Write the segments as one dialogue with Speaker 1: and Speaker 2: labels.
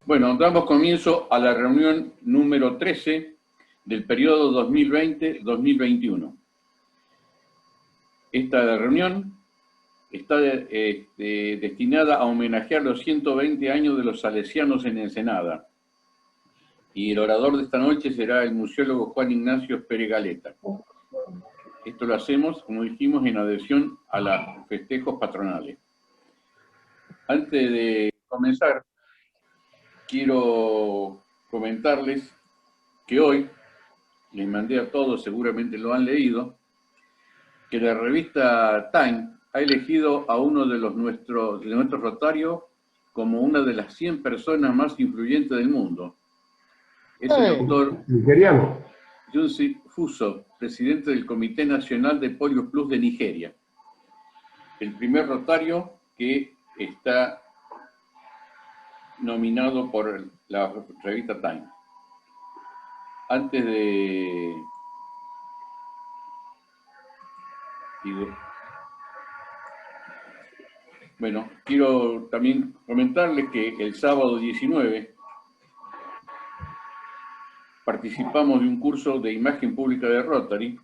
Speaker 1: Bueno, damos comienzo a la reunión número 13 del periodo 2020-2021. Esta reunión está destinada a homenajear los 120 años de los salesianos en Ensenada. Y el orador de esta noche será el museólogo Juan Ignacio Pérez Galeta. Esto lo hacemos, como dijimos, en adhesión a los festejos patronales. Antes de comenzar, quiero comentarles que hoy, les mandé a todos, seguramente lo han leído, que la revista Time ha elegido a uno de nuestros rotarios como una de las 100 personas más influyentes del mundo. Es el doctor Yunsi Fuso, presidente del Comité Nacional de Polio Plus de Nigeria. El primer rotario que está nominado por la revista Time. Antes de... Bueno, quiero también comentarles que el sábado 19 participamos de un curso de imagen pública de Rotary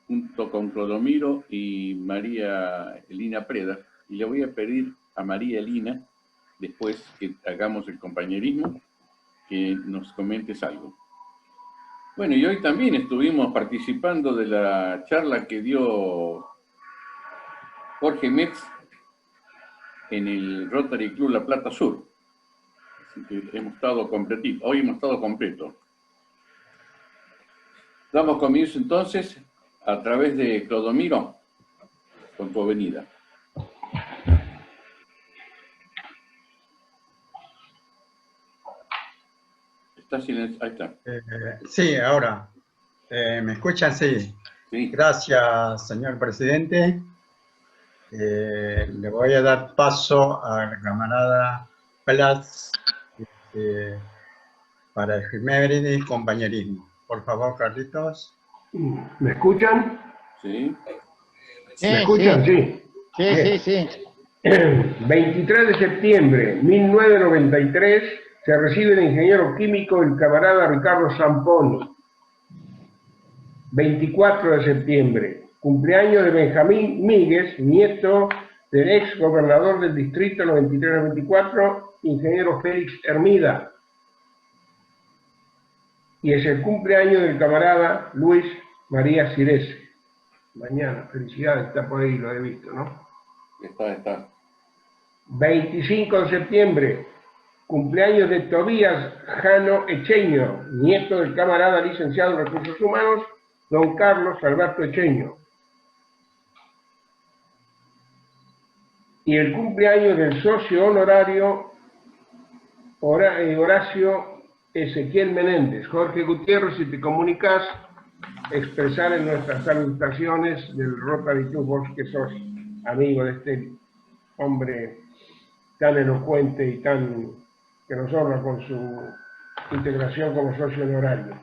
Speaker 1: junto con Clodomiro y María Elina Preda, y le voy a pedir a María Elina, después que hagamos el compañerismo, que nos comentes algo. Bueno, y hoy también estuvimos participando de la charla que dio Jorge Metz en el Rotary Club La Plata Sur. Así que hemos estado completitos. Hoy hemos estado completos. Damos comienzo entonces a través de Clodomiro, con tu venida. ¿Está silenciado? Ahí está.
Speaker 2: Sí, ahora. ¿Me escuchan? Sí.
Speaker 1: Sí.
Speaker 2: Gracias, señor presidente. Le voy a dar paso a la camarada Plas para el primer compañerismo. Por favor, Carlitos.
Speaker 3: ¿Me escuchan?
Speaker 1: Sí.
Speaker 3: ¿Me escuchan? Sí.
Speaker 4: Sí.
Speaker 3: 23 de septiembre de 1993 se recibe de ingeniero químico el camarada Ricardo Zamponi. 24 de septiembre, cumpleaños de Benjamín Míguez, nieto del ex gobernador del distrito 93-94, ingeniero Félix Hermida. Y es el cumpleaños del camarada Luis María Cirese. Mañana, felicidades, está por ahí, lo he visto, ¿no?
Speaker 1: Está.
Speaker 3: 25 de septiembre, cumpleaños de Tobías Jano Echeño, nieto del camarada licenciado en Recursos Humanos, don Carlos Alberto Echeño. Y el cumpleaños del socio honorario Horacio Ezequiel Menéndez. Jorge Gutiérrez, si te comunicas, expresar en nuestras salutaciones del Rotary Club, vos que sos amigo de este hombre tan elocuente y tan que nos honra con su integración como socio honorario.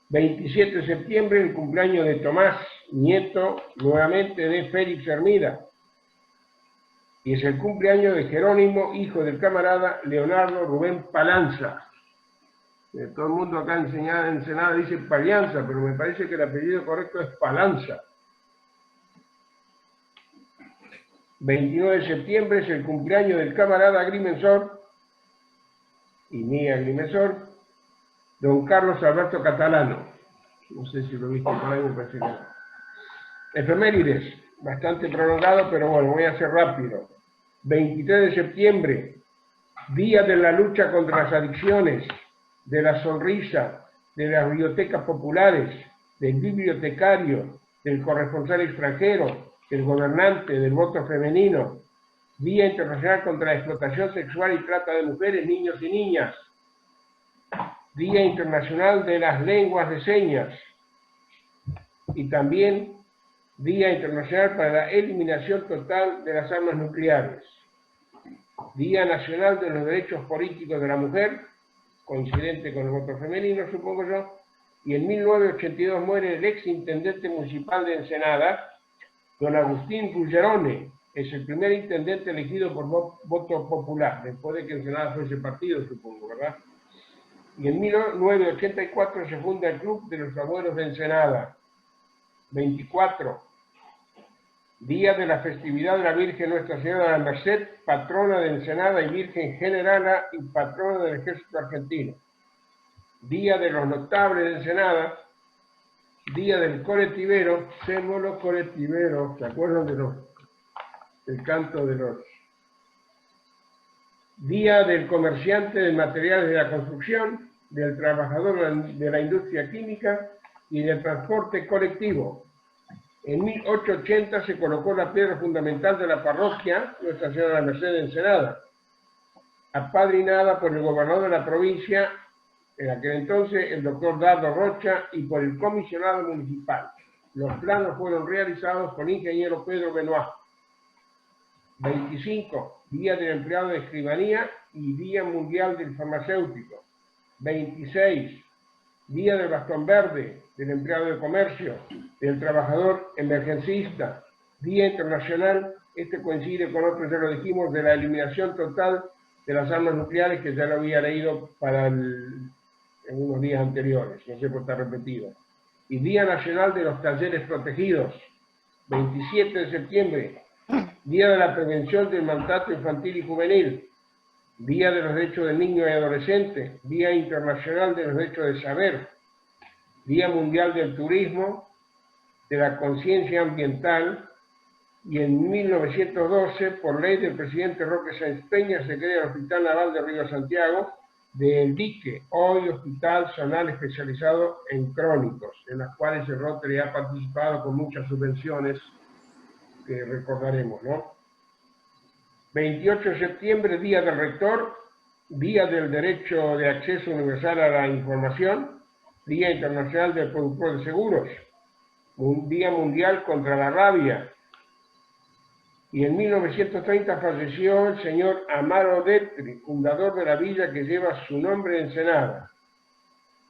Speaker 3: 27 de septiembre, el cumpleaños de Tomás, nieto nuevamente de Félix Hermida. Y es el cumpleaños de Jerónimo, hijo del camarada Leonardo Rubén Palanza. Todo el mundo acá en Ensenada dice Palianza, pero me parece que el apellido correcto es Palanza. 29 de septiembre es el cumpleaños del camarada agrimensor y mi agrimensor, don Carlos Alberto Catalano. No sé si lo viste por ahí, me parece que no. Efemérides, bastante prolongado, pero bueno, voy a hacer rápido. 23 de septiembre, Día de la Lucha contra las Adicciones, de la Sonrisa, de las bibliotecas populares, del bibliotecario, del corresponsal extranjero, del gobernante, del voto femenino. Día Internacional contra la Explotación Sexual y Trata de Mujeres, Niños y Niñas. Día Internacional de las Lenguas de Señas. Y también Día Internacional para la Eliminación Total de las Armas Nucleares. Día Nacional de los Derechos Políticos de la Mujer, coincidente con el voto femenino, supongo yo. Y en 1982 muere el ex intendente municipal de Ensenada, don Agustín Ruggerone, Es el primer intendente elegido por voto popular, después de que Ensenada fuese partido, supongo, ¿verdad? Y en 1984 se funda el Club de los Abuelos de Ensenada. 24. Día de la festividad de la Virgen Nuestra Señora de la Merced, patrona de Ensenada y Virgen Generala y patrona del Ejército Argentino. Día de los Notables de Ensenada. Día del colectivero, sémolo colectivero, ¿se acuerdan del canto de los? Día del comerciante de materiales de la construcción, del trabajador de la industria química y del transporte colectivo. En 1880 se colocó la piedra fundamental de la parroquia Nuestra Señora de la Merced de Ensenada, apadrinada por el gobernador de la provincia, en aquel entonces el doctor Dardo Rocha, y por el comisionado municipal. Los planos fueron realizados por el ingeniero Pedro Benoit. 25. Día del empleado de escribanía y Día Mundial del Farmacéutico. 26. Día del bastón verde, del empleado de comercio, del trabajador emergencista. Día Internacional, este coincide con otros, ya lo dijimos, de la eliminación total de las armas nucleares, que ya lo había leído en unos días anteriores, no sé por estar repetido. Y Día Nacional de los Talleres Protegidos, 27 de septiembre, Día de la Prevención del Maltrato Infantil y Juvenil, Día de los Derechos del Niño y Adolescente, Día Internacional de los Derechos del Saber, Día Mundial del Turismo, de la Conciencia Ambiental, y en 1912, por ley del presidente Roque Sáenz Peña, se crea el Hospital Naval de Río Santiago, del Dique, hoy Hospital Zonal Especializado en Crónicos, en las cuales el Rotary ha participado con muchas subvenciones que recordaremos, ¿no? 28 de septiembre, Día del Rector, Día del Derecho de Acceso Universal a la Información, Día Internacional del Productor de Seguros, Día Mundial contra la Rabia. Y en 1930 falleció el señor Amaro Detri, fundador de la villa que lleva su nombre en Ensenada.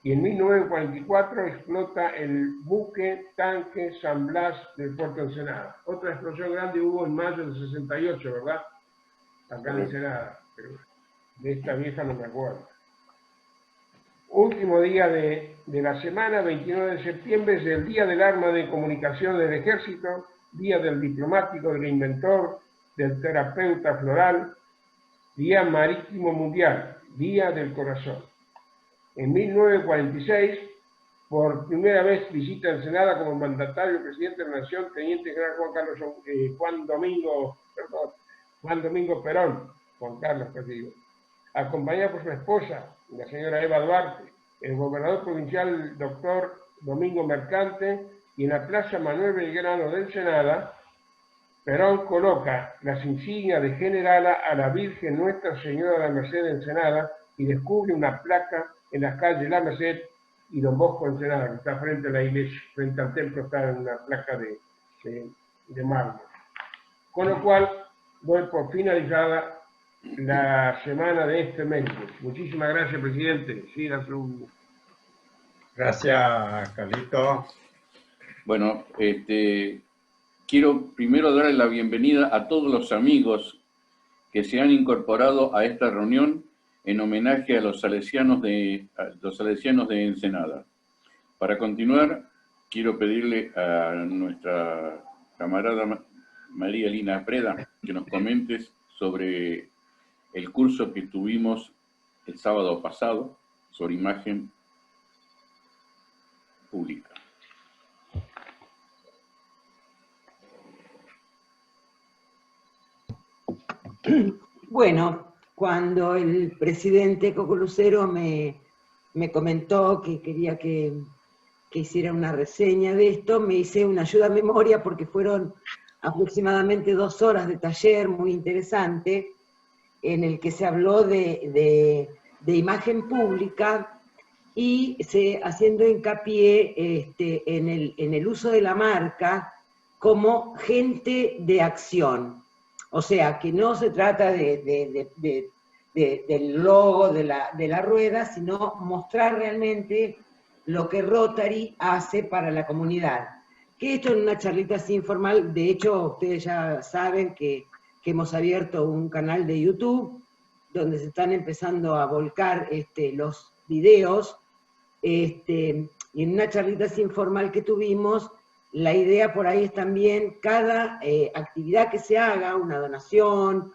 Speaker 3: Y en 1944 explota el buque tanque San Blas del puerto de Ensenada. Otra explosión grande hubo en mayo del 68, ¿verdad? Acá en Ensenada, pero de esta vieja no me acuerdo. Último día de la semana, 29 de septiembre, es el Día del Arma de Comunicación del Ejército, Día del Diplomático, del Inventor, del Terapeuta Floral, Día Marítimo Mundial, Día del Corazón. En 1946, por primera vez visita Ensenada como mandatario presidente de la Nación, Teniente General Juan Domingo Perón, Juan Carlos, acompañado por su esposa, la señora Eva Duarte, el gobernador provincial, doctor Domingo Mercante, y en la Plaza Manuel Belgrano de Ensenada, Perón coloca las insignias de generala a la Virgen Nuestra Señora de la Merced de Ensenada y descubre una placa en las calles La Merced y Don Bosco de Ensenada, que está frente a la iglesia, frente al templo, está en una placa de mármol. Con lo cual, doy por finalizada la semana de este mes. Muchísimas gracias, presidente. Siga su...
Speaker 2: Gracias, Carlito.
Speaker 1: Bueno, quiero primero darle la bienvenida a todos los amigos que se han incorporado a esta reunión en homenaje a los salesianos de Ensenada. Para continuar, quiero pedirle a nuestra camarada María Elina Preda que nos comentes sobre el curso que tuvimos el sábado pasado sobre imagen pública.
Speaker 4: Bueno, cuando el presidente Coco Lucero me comentó que quería que hiciera una reseña de esto, me hice una ayuda a memoria porque fueron aproximadamente 2 horas de taller muy interesante en el que se habló de imagen pública y haciendo hincapié en el uso de la marca como gente de acción. O sea, que no se trata del logo de la rueda, sino mostrar realmente lo que Rotary hace para la comunidad. que esto en una charlita así informal, de hecho ustedes ya saben que hemos abierto un canal de YouTube, donde se están empezando a volcar los videos, y en una charlita así informal que tuvimos, la idea por ahí es también cada actividad que se haga, una donación,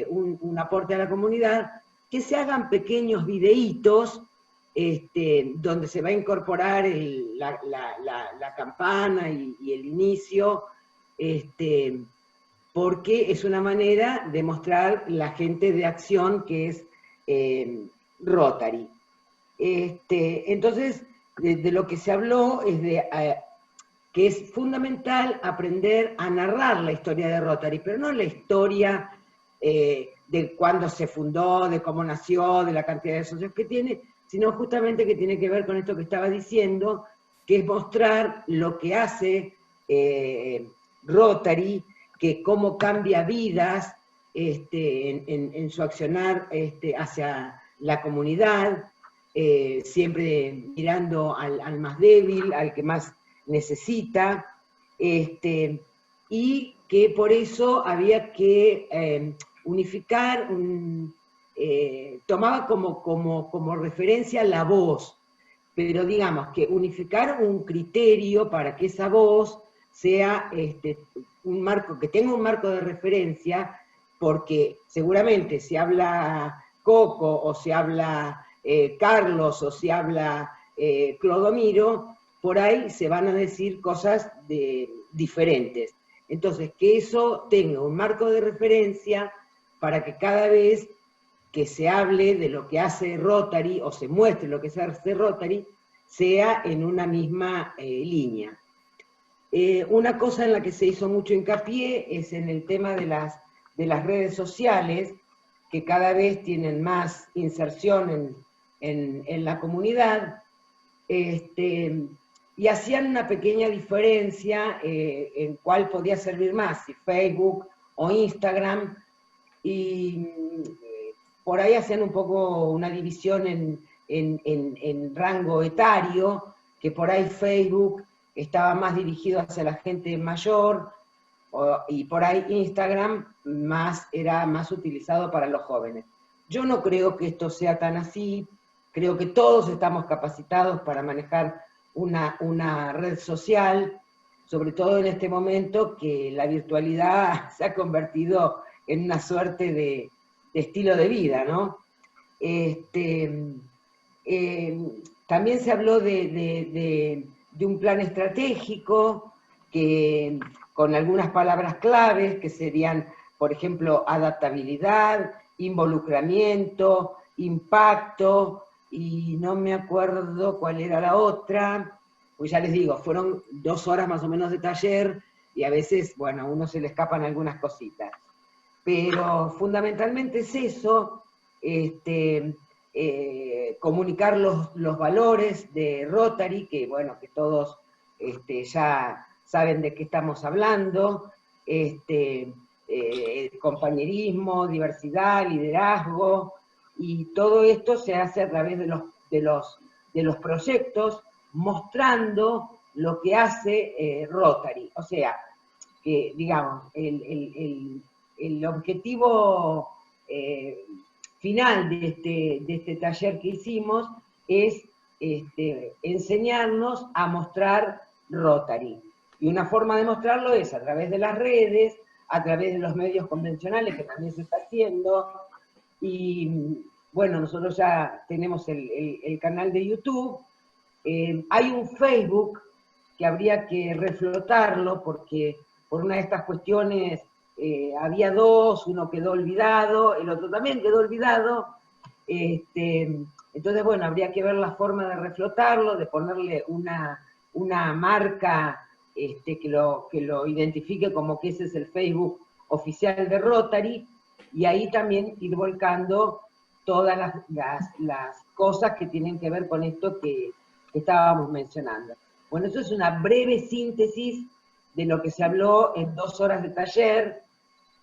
Speaker 4: un aporte a la comunidad, que se hagan pequeños videitos, donde se va a incorporar la campana y el inicio, porque es una manera de mostrar la gente de acción que es Rotary. Entonces, de lo que se habló es de que es fundamental aprender a narrar la historia de Rotary, pero no la historia de cuándo se fundó, de cómo nació, de la cantidad de socios que tiene, sino justamente que tiene que ver con esto que estaba diciendo, que es mostrar lo que hace Rotary, que cómo cambia vidas en su accionar hacia la comunidad, siempre mirando al más débil, al que más necesita, y que por eso había que unificar, tomaba como referencia la voz, pero digamos que unificar un criterio para que esa voz sea un marco, que tenga un marco de referencia, porque seguramente si habla Coco, o si habla Carlos, o si habla Clodomiro, por ahí se van a decir cosas diferentes. Entonces, que eso tenga un marco de referencia para que cada vez que se hable de lo que hace Rotary, o se muestre lo que hace Rotary, sea en una misma línea. Una cosa en la que se hizo mucho hincapié es en el tema de las redes sociales, que cada vez tienen más inserción en la comunidad, y hacían una pequeña diferencia en cuál podía servir más, si Facebook o Instagram, y por ahí hacían un poco una división en rango etario, que por ahí Facebook estaba más dirigido hacia la gente mayor, y por ahí Instagram era más utilizado para los jóvenes. Yo no creo que esto sea tan así, creo que todos estamos capacitados para manejar una red social, sobre todo en este momento que la virtualidad se ha convertido en una suerte de estilo de vida, ¿no? También se habló de un plan estratégico que, con algunas palabras claves que serían, por ejemplo, adaptabilidad, involucramiento, impacto, y no me acuerdo cuál era la otra, pues ya les digo, fueron 2 horas más o menos de taller, y a veces, bueno, a uno se le escapan algunas cositas. Pero fundamentalmente es eso, comunicar los valores de Rotary, que bueno, que todos ya saben de qué estamos hablando, compañerismo, diversidad, liderazgo, y todo esto se hace a través de los proyectos, mostrando lo que hace Rotary. O sea, que digamos, el objetivo final de este taller que hicimos es enseñarnos a mostrar Rotary. Y una forma de mostrarlo es a través de las redes, a través de los medios convencionales, que también se está haciendo, y bueno, nosotros ya tenemos el canal de YouTube, hay un Facebook que habría que reflotarlo, porque por una de estas cuestiones había 2, uno quedó olvidado, el otro también quedó olvidado, entonces bueno, habría que ver la forma de reflotarlo, de ponerle una marca que lo identifique como que ese es el Facebook oficial de Rotary, y ahí también ir volcando todas las cosas que tienen que ver con esto que estábamos mencionando. Bueno, eso es una breve síntesis de lo que se habló en 2 horas de taller,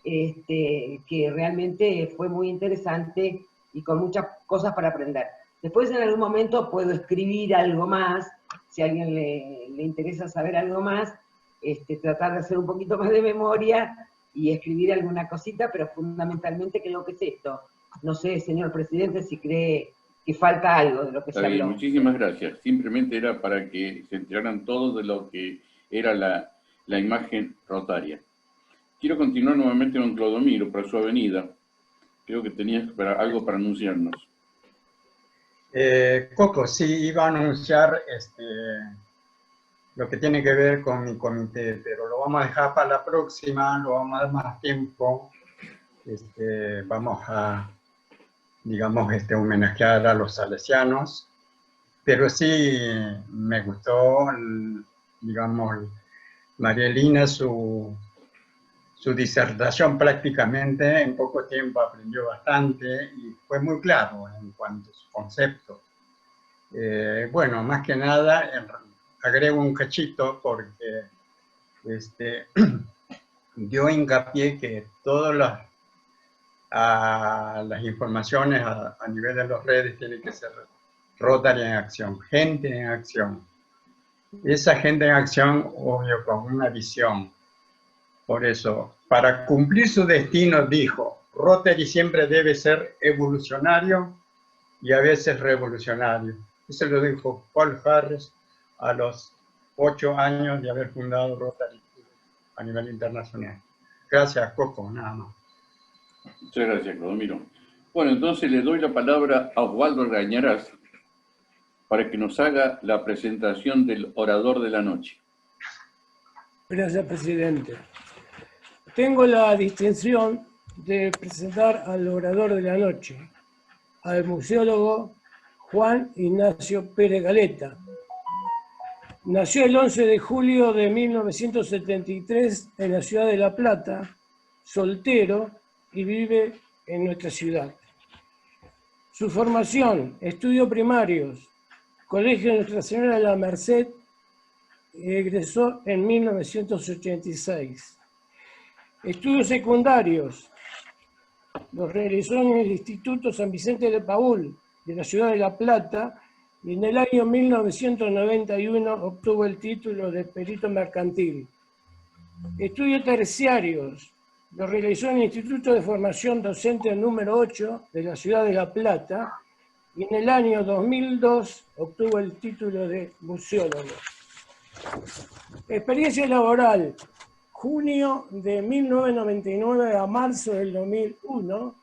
Speaker 4: que realmente fue muy interesante y con muchas cosas para aprender. Después en algún momento puedo escribir algo más, si a alguien le interesa saber algo más, tratar de hacer un poquito más de memoria y escribir alguna cosita, pero fundamentalmente creo que es esto. No sé, señor presidente, si cree que falta algo de lo que
Speaker 1: Está
Speaker 4: se
Speaker 1: bien,
Speaker 4: habló.
Speaker 1: muchísimas gracias. Simplemente era para que se enteraran todos de lo que era la imagen rotaria. Quiero continuar nuevamente con Clodomiro, para su avenida. Creo que tenías algo para anunciarnos.
Speaker 2: Coco, sí, iba a anunciar lo que tiene que ver con mi comité, pero lo vamos a dejar para la próxima, lo vamos a dar más tiempo. Vamos a, digamos, homenajear a los salesianos, pero sí me gustó, digamos, María Elina, su disertación prácticamente en poco tiempo aprendió bastante y fue muy claro en cuanto a su concepto. Bueno, más que nada, agrego un cachito porque dio hincapié que todas las informaciones a nivel de las redes tienen que ser Rotary en acción, gente en acción. Esa gente en acción, obvio, con una visión. Por eso, para cumplir su destino, dijo, Rotary siempre debe ser evolucionario y a veces revolucionario. Eso lo dijo Paul Harris a los 8 años de haber fundado Rotary a nivel internacional. Gracias, Coco, nada más.
Speaker 1: Muchas gracias, Clodomiro. Bueno, entonces le doy la palabra a Osvaldo Gañarás para que nos haga la presentación del orador de la noche.
Speaker 5: Gracias, presidente. Tengo la distinción de presentar al orador de la noche, al museólogo Juan Ignacio Pérez Galeta. Nació el 11 de julio de 1973 en la ciudad de La Plata, soltero, y vive en nuestra ciudad. Su formación, estudios primarios, Colegio Nuestra Señora de la Merced, egresó en 1986. Estudios secundarios los realizó en el Instituto San Vicente de Paúl, de la ciudad de La Plata, y en el año 1991 obtuvo el título de perito mercantil. Estudios terciarios los realizó en el Instituto de Formación Docente número 8 de la ciudad de La Plata, y en el año 2002 obtuvo el título de museólogo. Experiencia laboral: junio de 1999 a marzo del 2001,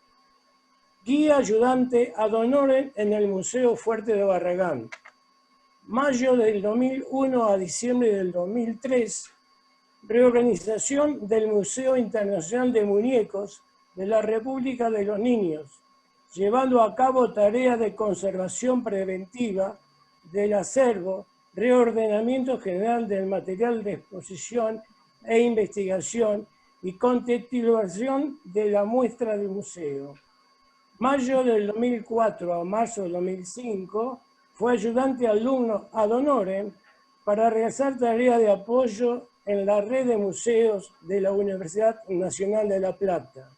Speaker 5: guía ayudante ad honorem en el Museo Fuerte de Barragán. Mayo del 2001 a diciembre del 2003, reorganización del Museo Internacional de Muñecos de la República de los Niños, llevando a cabo tareas de conservación preventiva del acervo, reordenamiento general del material de exposición e investigación y contextualización de la muestra del museo. Mayo del 2004 a marzo del 2005 fue ayudante alumno ad honorem para realizar tareas de apoyo en la red de museos de la Universidad Nacional de La Plata.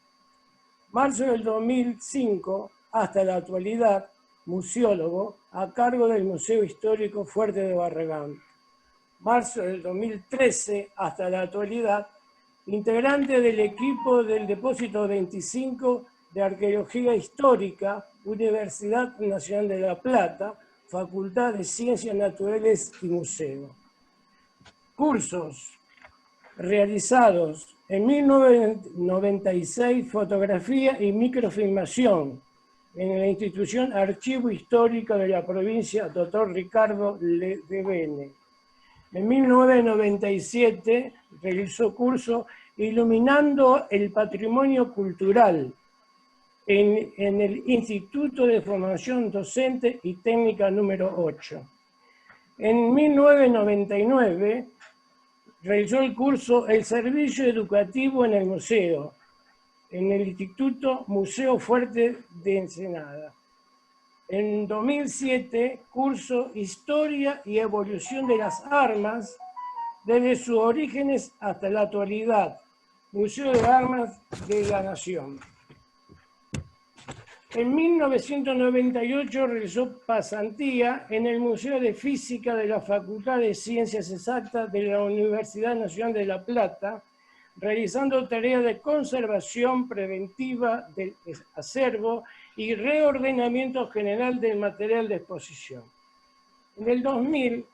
Speaker 5: Marzo del 2005 hasta la actualidad, museólogo a cargo del Museo Histórico Fuerte de Barragán. Marzo del 2013 hasta la actualidad, integrante del equipo del Depósito 25 de Arqueología Histórica, Universidad Nacional de La Plata, Facultad de Ciencias Naturales y Museo. Cursos realizados en 1996, fotografía y microfilmación en la institución Archivo Histórico de la provincia Dr. Ricardo Ledevene. En 1997 realizó curso Iluminando el Patrimonio Cultural en el Instituto de Formación Docente y Técnica número 8. En 1999 realizó el curso El Servicio Educativo en el Museo, en el Instituto Museo Fuerte de Ensenada. En 2007, curso Historia y Evolución de las Armas, desde sus orígenes hasta la actualidad, Museo de Armas de la Nación. En 1998 realizó pasantía en el Museo de Física de la Facultad de Ciencias Exactas de la Universidad Nacional de La Plata, realizando tareas de conservación preventiva del acervo y reordenamiento general del material de exposición. En el 2000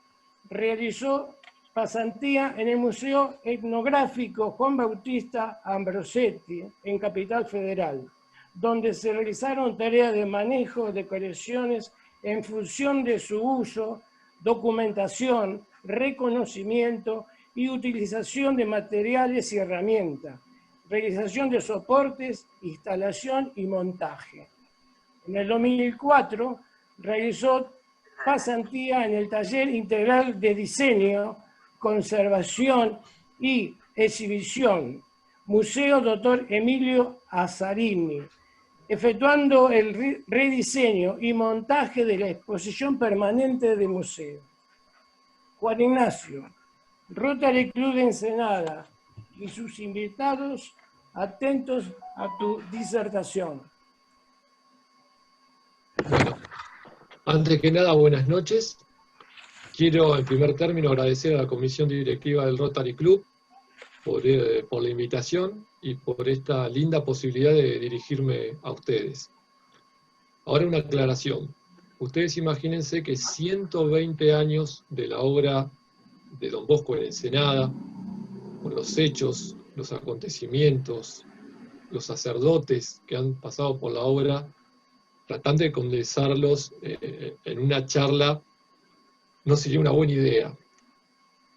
Speaker 5: realizó pasantía en el Museo Etnográfico Juan Bautista Ambrosetti, en Capital Federal, donde se realizaron tareas de manejo de colecciones en función de su uso, documentación, reconocimiento y utilización de materiales y herramientas, realización de soportes, instalación y montaje. En el 2004 realizó pasantía en el Taller Integral de Diseño, Conservación y Exhibición, Museo Dr. Emilio Azzarini, efectuando el rediseño y montaje de la exposición permanente del museo. Juan Ignacio, Rotary Club de Ensenada y sus invitados, atentos a tu disertación.
Speaker 6: Bueno, antes que nada, buenas noches. Quiero, en primer término, agradecer a la Comisión Directiva del Rotary Club por la invitación y por esta linda posibilidad de dirigirme a ustedes. Ahora una aclaración. Ustedes imagínense que 120 años de la obra de Don Bosco en Ensenada, con los hechos, los acontecimientos, los sacerdotes que han pasado por la obra, tratando de condensarlos en una charla no sería una buena idea.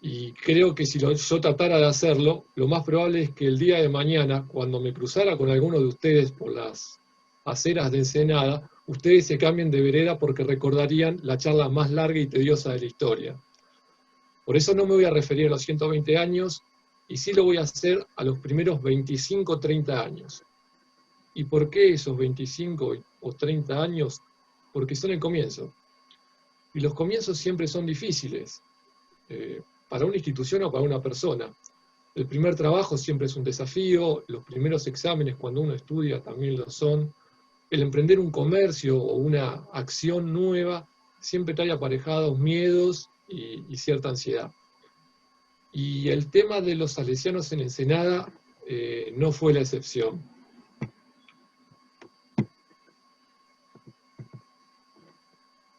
Speaker 6: Y creo que si yo tratara de hacerlo, lo más probable es que el día de mañana, cuando me cruzara con alguno de ustedes por las aceras de Ensenada, ustedes se cambien de vereda porque recordarían la charla más larga y tediosa de la historia. Por eso no me voy a referir a los 120 años, y sí lo voy a hacer a los primeros 25 o 30 años. ¿Y por qué esos 25 o 30 años? Porque son el comienzo. Y los comienzos siempre son difíciles, para una institución o para una persona. El primer trabajo siempre es un desafío, los primeros exámenes cuando uno estudia también lo son. El emprender un comercio o una acción nueva siempre trae aparejados miedos y cierta ansiedad. Y el tema de los salesianos en Ensenada no fue la excepción.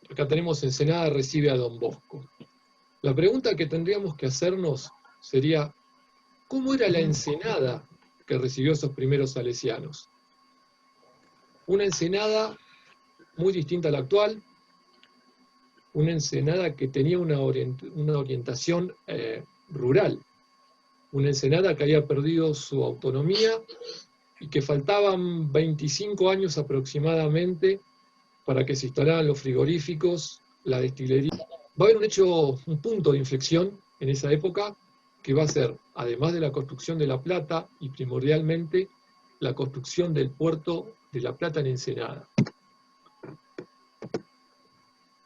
Speaker 6: Acá tenemos Ensenada recibe a Don Bosco. La pregunta que tendríamos que hacernos sería, ¿cómo era la Ensenada que recibió a esos primeros salesianos? Una Ensenada muy distinta a la actual, una Ensenada que tenía una orientación rural, una Ensenada que había perdido su autonomía y que faltaban 25 años aproximadamente para que se instalaran los frigoríficos, la destilería. Va a haber un punto de inflexión en esa época, que va a ser, además de la construcción de La Plata, y primordialmente, la construcción del puerto de La Plata en Ensenada.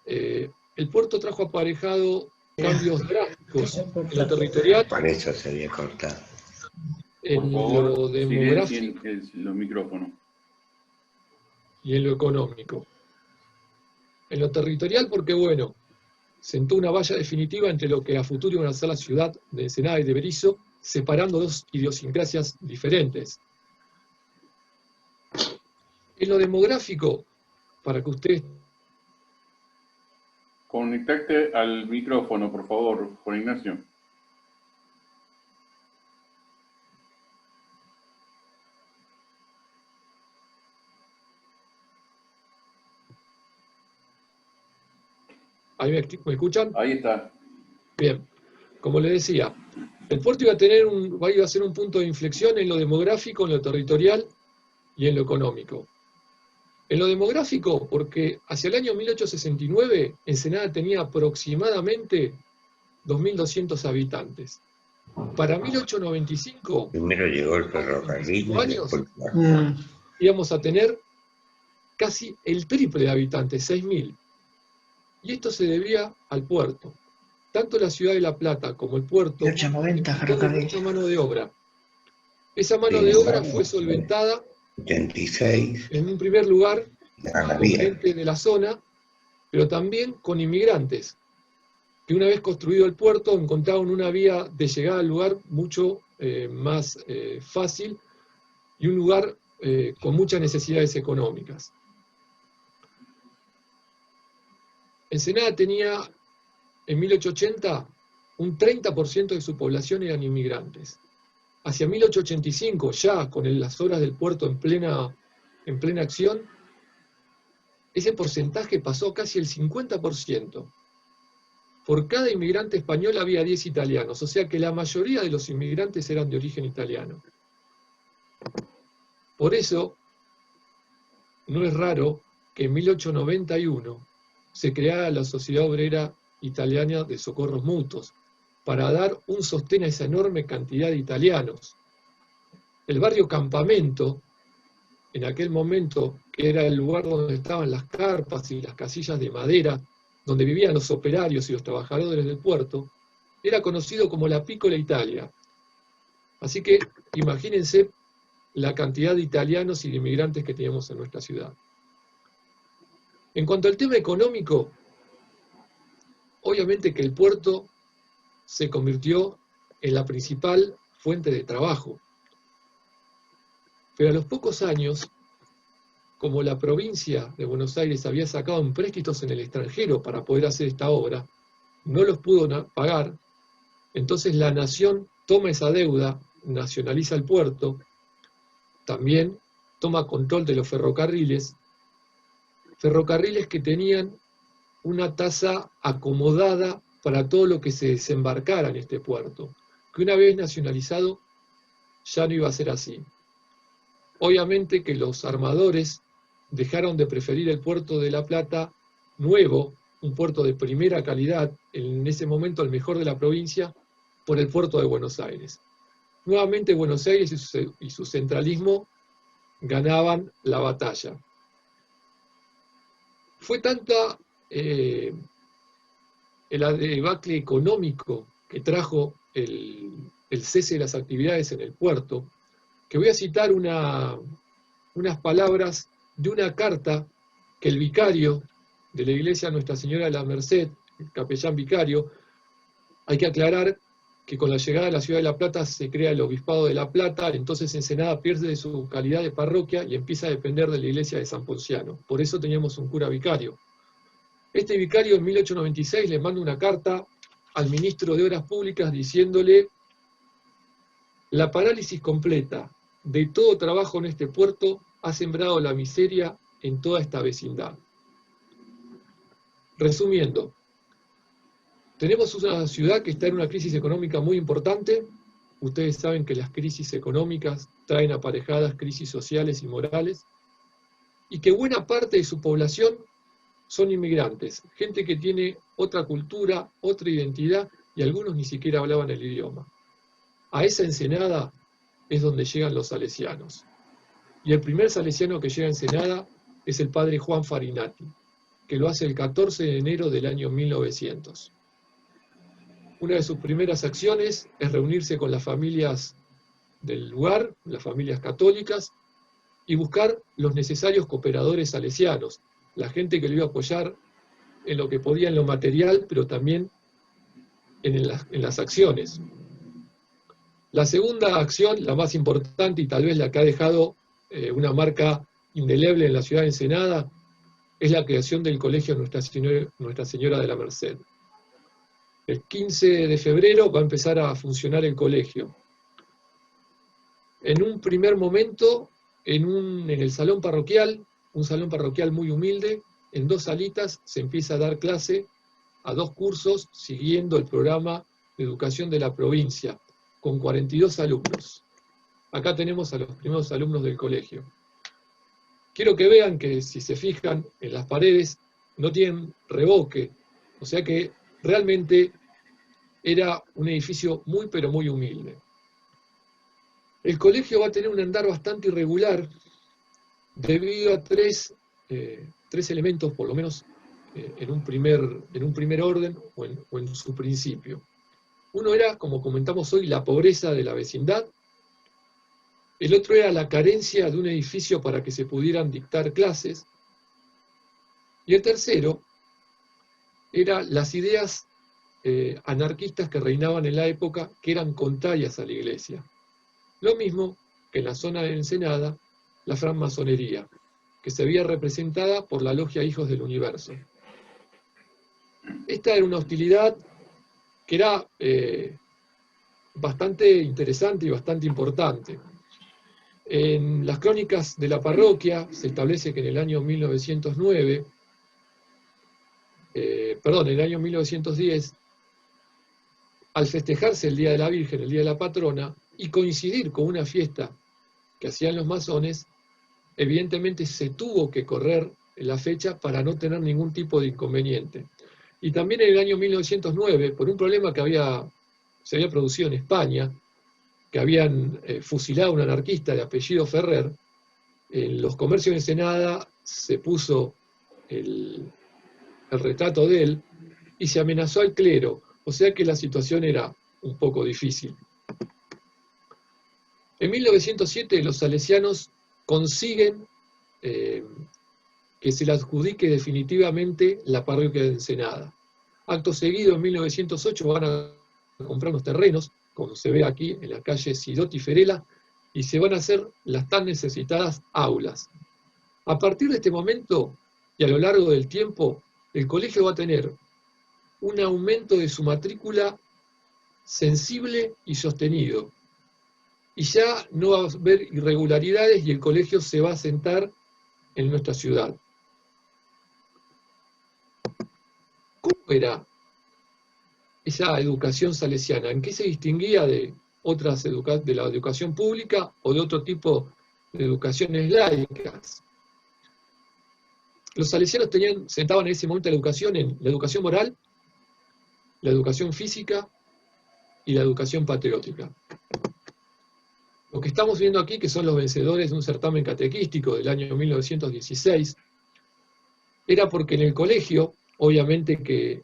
Speaker 6: El puerto trajo aparejado cambios drásticos en lo territorial.
Speaker 7: Por eso se había cortado.
Speaker 6: En lo demográfico
Speaker 1: en los micrófonos.
Speaker 6: Y en lo económico. En lo territorial porque, bueno, sentó una valla definitiva entre lo que a futuro iban a ser la ciudad de Ensenada y de Berisso, separando dos idiosincrasias diferentes. En lo demográfico, para que ustedes...
Speaker 1: Conectate al micrófono, por favor, Juan Ignacio.
Speaker 6: ¿Ahí me escuchan?
Speaker 1: Ahí está.
Speaker 6: Bien, como les decía, el puerto iba a ser un punto de inflexión en lo demográfico, en lo territorial y en lo económico. En lo demográfico, porque hacia el año 1869 Ensenada tenía aproximadamente 2.200 habitantes. Para 1895,
Speaker 7: Primero llegó el ferrocarril y después
Speaker 6: íbamos a tener casi el triple de habitantes, 6.000. Y esto se debía al puerto. Tanto la ciudad de La Plata como el puerto tenían mucha mano de obra. Esa mano de obra fue solventada
Speaker 7: 86.
Speaker 6: en un primer lugar
Speaker 7: la
Speaker 6: gente de la zona, pero también con inmigrantes, que una vez construido el puerto encontraron una vía de llegada al lugar mucho más fácil y un lugar con muchas necesidades económicas. Ensenada tenía, en 1880, un 30% de su población eran inmigrantes. Hacia 1885, ya con las obras del puerto en plena acción, ese porcentaje pasó casi el 50%. Por cada inmigrante español había 10 italianos, o sea que la mayoría de los inmigrantes eran de origen italiano. Por eso, no es raro que en 1891 se creara la Sociedad Obrera Italiana de Socorros Mutuos, para dar un sostén a esa enorme cantidad de italianos. El barrio Campamento, en aquel momento, que era el lugar donde estaban las carpas y las casillas de madera, donde vivían los operarios y los trabajadores del puerto, era conocido como la Piccola Italia. Así que imagínense la cantidad de italianos y de inmigrantes que teníamos en nuestra ciudad. En cuanto al tema económico, obviamente que el puerto se convirtió en la principal fuente de trabajo. Pero a los pocos años, como la provincia de Buenos Aires había sacado empréstitos en el extranjero para poder hacer esta obra, no los pudo pagar, entonces la nación toma esa deuda, nacionaliza el puerto, también toma control de los ferrocarriles que tenían una tasa acomodada para todo lo que se desembarcara en este puerto, que una vez nacionalizado ya no iba a ser así. Obviamente que los armadores dejaron de preferir el puerto de La Plata nuevo, un puerto de primera calidad, en ese momento el mejor de la provincia, por el puerto de Buenos Aires. Nuevamente Buenos Aires y su centralismo ganaban la batalla. Fue tanta el debacle económico que trajo el cese de las actividades en el puerto, que voy a citar unas palabras de una carta que el vicario de la iglesia Nuestra Señora de la Merced, el capellán vicario, hay que aclarar que con la llegada de la ciudad de La Plata se crea el obispado de La Plata, entonces Ensenada pierde su calidad de parroquia y empieza a depender de la iglesia de San Ponciano. Por eso teníamos un cura vicario. Este vicario en 1896 le manda una carta al ministro de Obras Públicas diciéndole: la parálisis completa de todo trabajo en este puerto ha sembrado la miseria en toda esta vecindad. Resumiendo, tenemos una ciudad que está en una crisis económica muy importante. Ustedes saben que las crisis económicas traen aparejadas crisis sociales y morales, y que buena parte de su población son inmigrantes, gente que tiene otra cultura, otra identidad, y algunos ni siquiera hablaban el idioma. A esa Ensenada es donde llegan los salesianos. Y el primer salesiano que llega a Ensenada es el padre Juan Farinati, que lo hace el 14 de enero del año 1900. Una de sus primeras acciones es reunirse con las familias del lugar, las familias católicas, y buscar los necesarios cooperadores salesianos, la gente que lo iba a apoyar en lo que podía en lo material, pero también en las acciones. La segunda acción, la más importante y tal vez la que ha dejado una marca indeleble en la ciudad de Ensenada, es la creación del colegio Nuestra Señora de la Merced. El 15 de febrero va a empezar a funcionar el colegio. En un primer momento, en el salón parroquial, un salón parroquial muy humilde, en 2 salitas se empieza a dar clase a 2 cursos siguiendo el programa de educación de la provincia, con 42 alumnos. Acá tenemos a los primeros alumnos del colegio. Quiero que vean que si se fijan en las paredes no tienen revoque, o sea que realmente era un edificio muy pero muy humilde. El colegio va a tener un andar bastante irregular debido a tres elementos, por lo menos en un primer orden o en su principio. Uno era, como comentamos hoy, la pobreza de la vecindad. El otro era la carencia de un edificio para que se pudieran dictar clases. Y el tercero eran las ideas anarquistas que reinaban en la época, que eran contrarias a la Iglesia. Lo mismo que en la zona de Ensenada, la francmasonería, que se veía representada por la logia Hijos del Universo. Esta era una hostilidad que era bastante interesante y bastante importante. En las crónicas de la parroquia se establece que en el año 1909, en el año 1910, al festejarse el Día de la Virgen, el Día de la Patrona, y coincidir con una fiesta que hacían los masones, evidentemente se tuvo que correr la fecha para no tener ningún tipo de inconveniente. Y también en el año 1909, por un problema que se había producido en España, que habían fusilado a un anarquista de apellido Ferrer, en los comercios de Ensenada se puso el retrato de él y se amenazó al clero, o sea que la situación era un poco difícil. En 1907 los salesianos consiguen que se le adjudique definitivamente la parroquia de Ensenada. Acto seguido, en 1908 van a comprar unos terrenos, como se ve aquí en la calle Sidotti Ferela, y se van a hacer las tan necesitadas aulas. A partir de este momento, y a lo largo del tiempo, el colegio va a tener un aumento de su matrícula sensible y sostenido. Y ya no va a haber irregularidades y el colegio se va a asentar en nuestra ciudad. ¿Cómo era esa educación salesiana? ¿En qué se distinguía de otras de la educación pública o de otro tipo de educaciones laicas? Los salesianos sentaban en ese momento la educación en la educación moral, la educación física y la educación patriótica. Lo que estamos viendo aquí, que son los vencedores de un certamen catequístico del año 1916, era porque en el colegio, obviamente que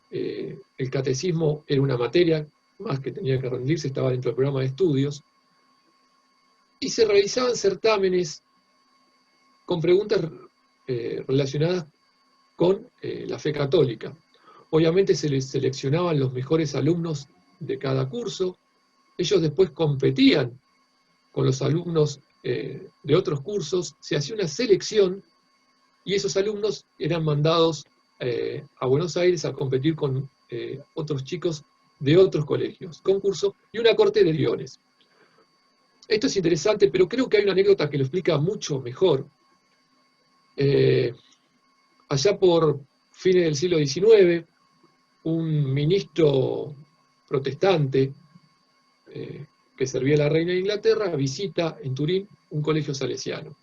Speaker 6: el catecismo era una materia más que tenía que rendirse, estaba dentro del programa de estudios, y se realizaban certámenes con preguntas relacionadas con la fe católica. Obviamente se les seleccionaban los mejores alumnos de cada curso, ellos después competían con los alumnos de otros cursos, se hacía una selección y esos alumnos eran mandados a Buenos Aires a competir con otros chicos de otros colegios, concurso y una corte de guiones. Esto es interesante, pero creo que hay una anécdota que lo explica mucho mejor. Allá por fines del siglo XIX, un ministro protestante que servía a la reina de Inglaterra visita en Turín un colegio salesiano.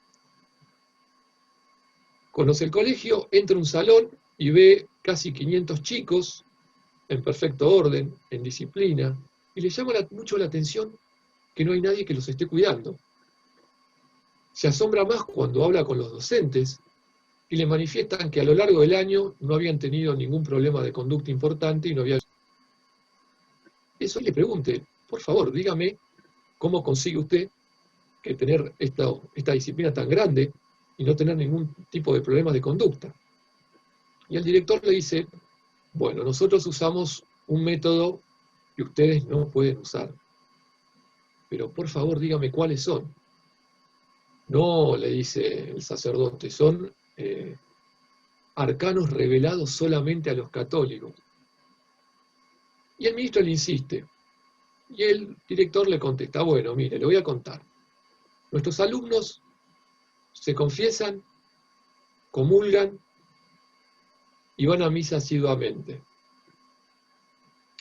Speaker 6: Conoce el colegio, entra a un salón y ve casi 500 chicos en perfecto orden, en disciplina, y le llama mucho la atención que no hay nadie que los esté cuidando. Se asombra más cuando habla con los docentes y le manifiestan que a lo largo del año no habían tenido ningún problema de conducta importante y no había... Eso le pregunte, por favor, dígame cómo consigue usted que tener esta disciplina tan grande y no tener ningún tipo de problemas de conducta. Y el director le dice, bueno, nosotros usamos un método que ustedes no pueden usar, pero por favor dígame cuáles son. No, le dice el sacerdote, son arcanos revelados solamente a los católicos. Y el ministro le insiste, y el director le contesta, bueno, mire, le voy a contar. Nuestros alumnos se confiesan, comulgan y van a misa asiduamente.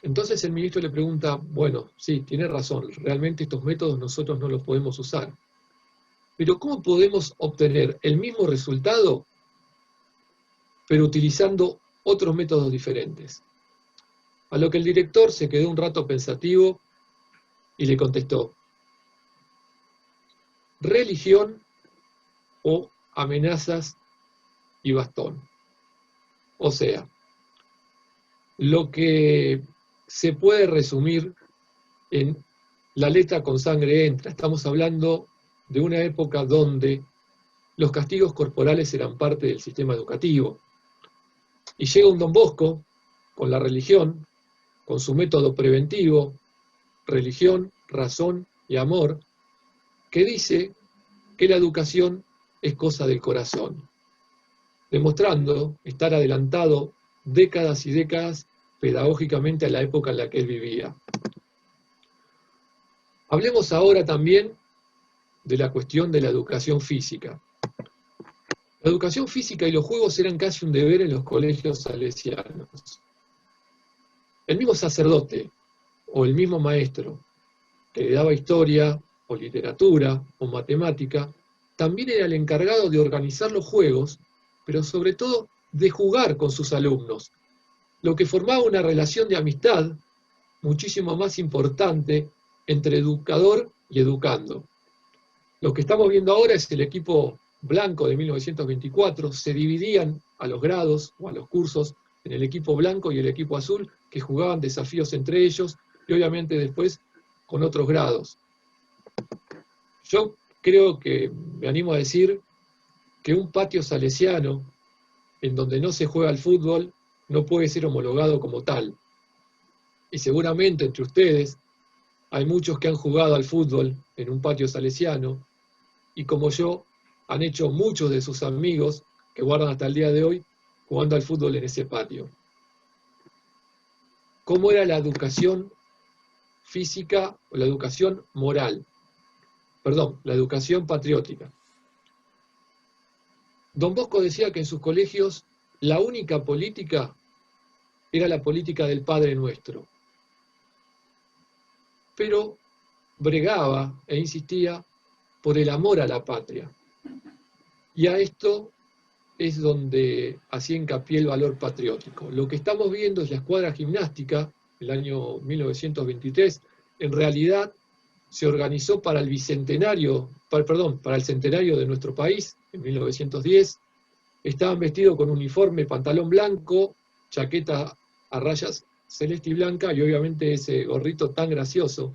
Speaker 6: Entonces el ministro le pregunta, bueno, sí, tiene razón, realmente estos métodos nosotros no los podemos usar. Pero ¿cómo podemos obtener el mismo resultado, pero utilizando otros métodos diferentes? A lo que el director se quedó un rato pensativo y le contestó, religión o amenazas y bastón. O sea, lo que se puede resumir en la letra con sangre entra. Estamos hablando de una época donde los castigos corporales eran parte del sistema educativo. Y llega un Don Bosco con la religión, con su método preventivo, religión, razón y amor, que dice que la educación es cosa del corazón, demostrando estar adelantado décadas y décadas pedagógicamente a la época en la que él vivía. Hablemos ahora también de la cuestión de la educación física. La educación física y los juegos eran casi un deber en los colegios salesianos. El mismo sacerdote o el mismo maestro que le daba historia o literatura o matemática, también era el encargado de organizar los juegos, pero sobre todo de jugar con sus alumnos, lo que formaba una relación de amistad muchísimo más importante entre educador y educando. Lo que estamos viendo ahora es el equipo blanco de 1924, se dividían a los grados o a los cursos en el equipo blanco y el equipo azul, que jugaban desafíos entre ellos y obviamente después con otros grados. Yo creo que me animo a decir que un patio salesiano en donde no se juega al fútbol no puede ser homologado como tal. Y seguramente entre ustedes hay muchos que han jugado al fútbol en un patio salesiano y como yo han hecho muchos de sus amigos que guardan hasta el día de hoy jugando al fútbol en ese patio. ¿Cómo era la educación física o la educación moral? Perdón, la educación patriótica. Don Bosco decía que en sus colegios la única política era la política del Padre Nuestro. Pero bregaba e insistía por el amor a la patria. Y a esto es donde hacía hincapié el valor patriótico. Lo que estamos viendo es la escuadra gimnástica, el año 1923, en realidad se organizó para el bicentenario, para el centenario de nuestro país, en 1910. Estaban vestidos con uniforme, pantalón blanco, chaqueta a rayas celeste y blanca, y obviamente ese gorrito tan gracioso.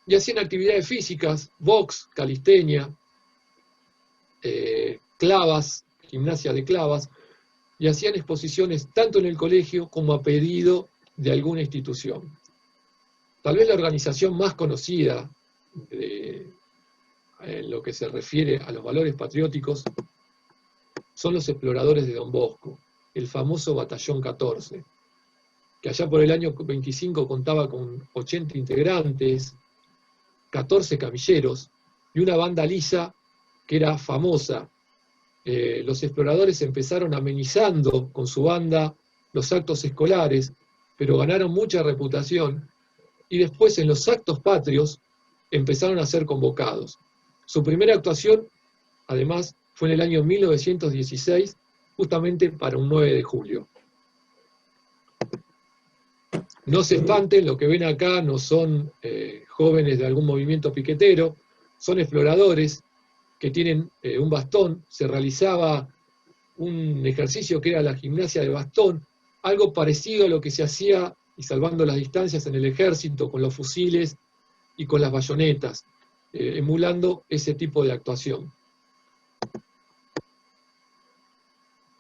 Speaker 6: Y hacían actividades físicas, box, calistenia, clavas, gimnasia de clavas, y hacían exposiciones tanto en el colegio como a pedido de alguna institución. Tal vez la organización más conocida en lo que se refiere a los valores patrióticos son los exploradores de Don Bosco, el famoso Batallón 14, que allá por el año 25 contaba con 80 integrantes, 14 camilleros y una banda lisa que era famosa. Los exploradores empezaron amenizando con su banda los actos escolares, pero ganaron mucha reputación y después en los actos patrios empezaron a ser convocados. Su primera actuación, además, fue en el año 1916, justamente para un 9 de julio. No se espanten, lo que ven acá no son jóvenes de algún movimiento piquetero, son exploradores que tienen un bastón. Se realizaba un ejercicio que era la gimnasia de bastón, algo parecido a lo que se hacía, y salvando las distancias, en el ejército, con los fusiles y con las bayonetas, emulando ese tipo de actuación.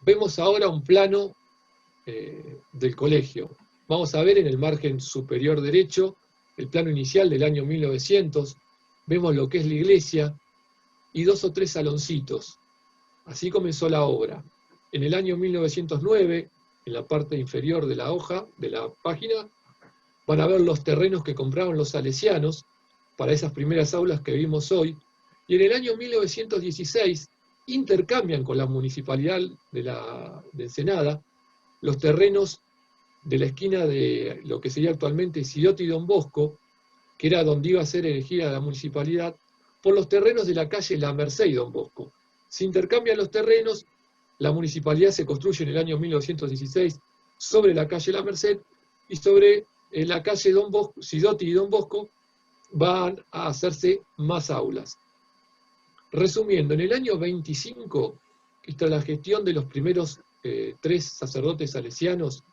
Speaker 6: Vemos ahora un plano del colegio. Vamos a ver en el margen superior derecho el plano inicial del año 1900. Vemos lo que es la iglesia y 2 o 3 saloncitos. Así comenzó la obra. En el año 1909, en la parte inferior de la hoja, de la página, van a ver los terrenos que compraron los salesianos para esas primeras aulas que vimos hoy. Y en el año 1916 intercambian con la municipalidad de Ensenada los terrenos de la esquina de lo que sería actualmente Sidotti y Don Bosco, que era donde iba a ser elegida la municipalidad, por los terrenos de la calle La Merced y Don Bosco. Se intercambian los terrenos, la municipalidad se construye en el año 1916 sobre la calle La Merced, y sobre la calle Don Bosco, Sidotti y Don Bosco van a hacerse más aulas. Resumiendo, en el año 25, está la gestión de los primeros 3 sacerdotes salesianos,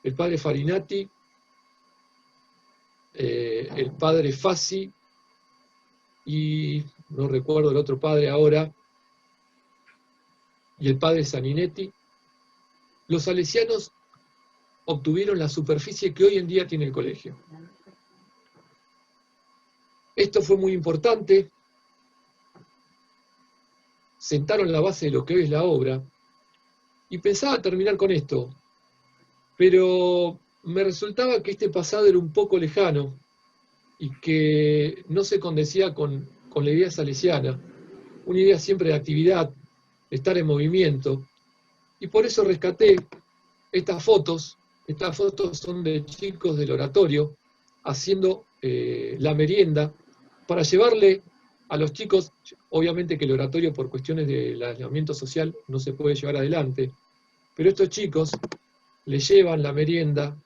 Speaker 6: el padre Farinati, el padre Fassi, y no recuerdo el otro padre ahora, y el padre Saninetti, los salesianos obtuvieron la superficie que hoy en día tiene el colegio. Esto fue muy importante, sentaron la base de lo que hoy es la obra, y pensaba terminar con esto, pero me resultaba que este pasado era un poco lejano, y que no se condecía con la idea salesiana, una idea siempre de actividad, de estar en movimiento, y por eso rescaté estas fotos. Estas fotos son de chicos del oratorio haciendo la merienda para llevarle a los chicos. Obviamente que el oratorio por cuestiones del aislamiento social no se puede llevar adelante, pero estos chicos le llevan la merienda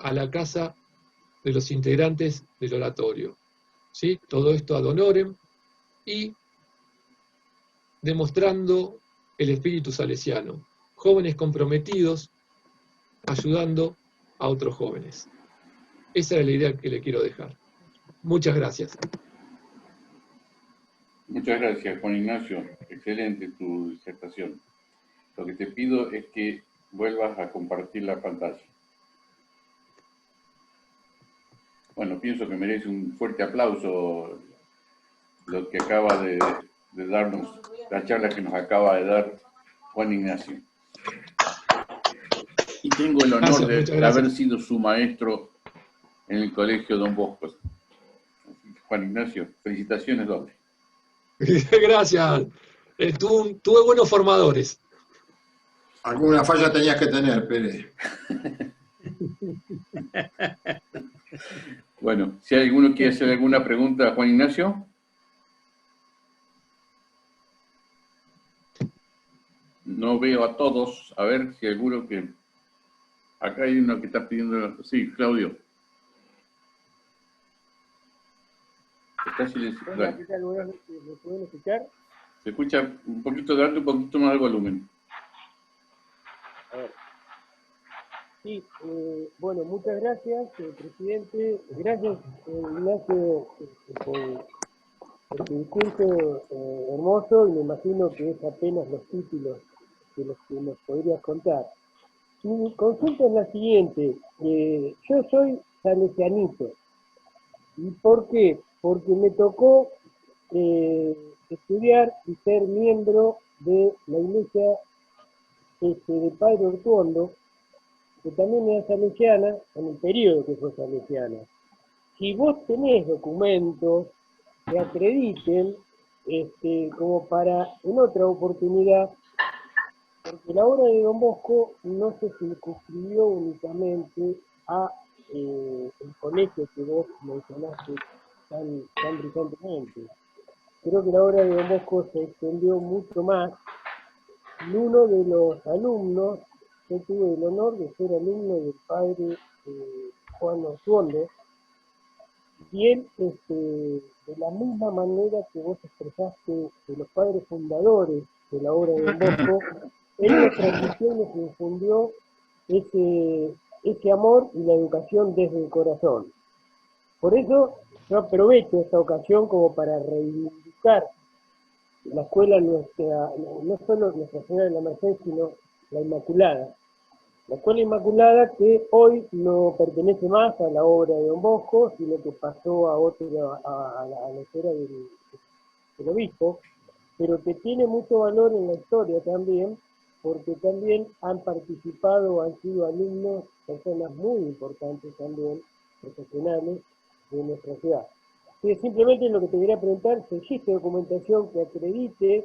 Speaker 6: a la casa de los integrantes del oratorio. ¿Sí? Todo esto ad honorem y demostrando el espíritu salesiano. Jóvenes comprometidos ayudando a otros jóvenes. Esa es la idea que le quiero dejar. Muchas gracias.
Speaker 1: Muchas gracias, Juan Ignacio. Excelente tu disertación. Lo que te pido es que vuelvas a compartir la pantalla. Bueno, pienso que merece un fuerte aplauso lo que acaba de darnos, la charla que nos acaba de dar Juan Ignacio. Y tengo el honor de haber sido su maestro en el colegio Don Bosco. Juan Ignacio, felicitaciones dobles.
Speaker 6: Gracias. Tuve buenos formadores.
Speaker 8: Alguna falla tenías que tener, Pérez.
Speaker 1: Bueno, si alguno quiere hacer alguna pregunta a Juan Ignacio. No veo a todos. A ver si alguno que... Acá hay uno que está pidiendo... Sí, Claudio. Está silenciado.
Speaker 9: Hola, ¿qué tal? Buenas noches. ¿Me pueden escuchar?
Speaker 1: Se escucha un poquito, darle un poquito más de volumen.
Speaker 9: A ver. Sí, bueno, muchas gracias, presidente. Gracias, Ignacio, por tu discurso hermoso, y me imagino que es apenas los títulos de los que nos podrías contar. Mi consulta es la siguiente. Yo soy salesianito. ¿Y por qué? Porque me tocó estudiar y ser miembro de la iglesia de Padre Ortuondo, que también era salesiana, en el periodo que fue salesiana. Si vos tenés documentos que acrediten, como para en otra oportunidad, porque la obra de Don Bosco no se circunscribió únicamente a el colegio que vos mencionaste tan brillantemente. Creo que la obra de Don Bosco se extendió mucho más, y uno de los alumnos, yo tuve el honor de ser alumno del padre Juan Ortuondo, y él, de la misma manera que vos expresaste de los padres fundadores de la obra de Don Bosco, en la transmisión nos infundió ese amor y la educación desde el corazón. Por eso yo aprovecho esta ocasión como para reivindicar la escuela nuestra, no solo Nuestra Señora de la Merced, sino la Inmaculada. La Escuela Inmaculada, que hoy no pertenece más a la obra de Don Bosco, sino que pasó a la esfera del obispo, pero que tiene mucho valor en la historia también, porque también han participado, han sido alumnos, personas muy importantes también, profesionales de nuestra ciudad. Entonces, simplemente lo que te quería preguntar, si existe documentación que acredite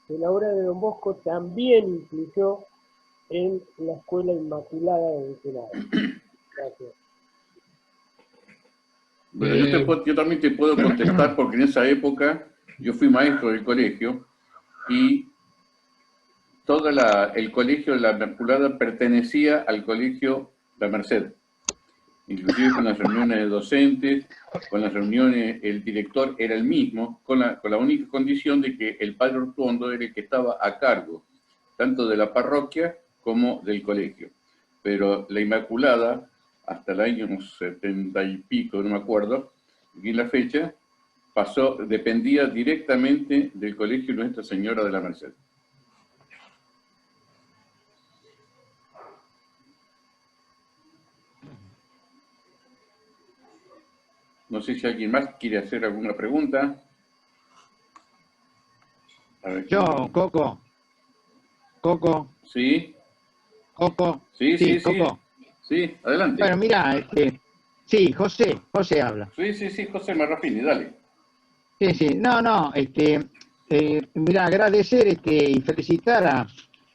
Speaker 9: que la obra de Don Bosco también influyó en la Escuela Inmaculada de Senado. Gracias.
Speaker 1: Bueno, yo también te puedo contestar, porque en esa época yo fui maestro del colegio y todo el colegio de la Inmaculada pertenecía al colegio La Merced. Inclusive con las reuniones de docentes, con las reuniones, el director era el mismo, con la única condición de que el padre Ortuondo era el que estaba a cargo, tanto de la parroquia como del colegio. Pero la Inmaculada, hasta el año 70 y pico, no me acuerdo, bien la fecha, dependía directamente del colegio Nuestra Señora de la Merced. No sé si alguien más quiere hacer alguna pregunta. A ver,
Speaker 10: Yo, Coco. Coco.
Speaker 1: ¿sí?
Speaker 10: Coco.
Speaker 1: Sí, sí, sí.
Speaker 10: Coco.
Speaker 1: Sí, adelante.
Speaker 10: Bueno, mira, sí, José habla.
Speaker 1: Sí, sí, sí, José Marrafini, dale.
Speaker 10: Sí, sí, no, mira, agradecer y felicitar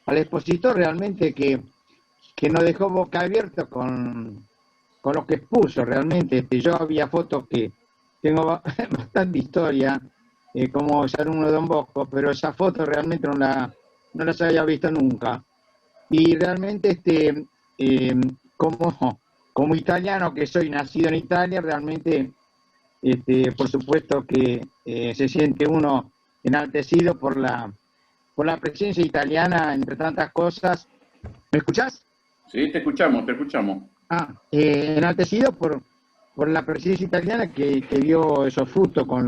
Speaker 10: al expositor realmente que nos dejó boca abierta con lo que expuso realmente. Yo había fotos que tengo bastante historia, como ser uno de Don Bosco, pero esa foto realmente no las había visto nunca. Y realmente, como italiano que soy, nacido en Italia, realmente, por supuesto que se siente uno enaltecido por la presencia italiana, entre tantas cosas. ¿Me escuchás?
Speaker 1: Sí, te escuchamos, te escuchamos.
Speaker 10: Enaltecido por la presencia italiana que dio esos frutos con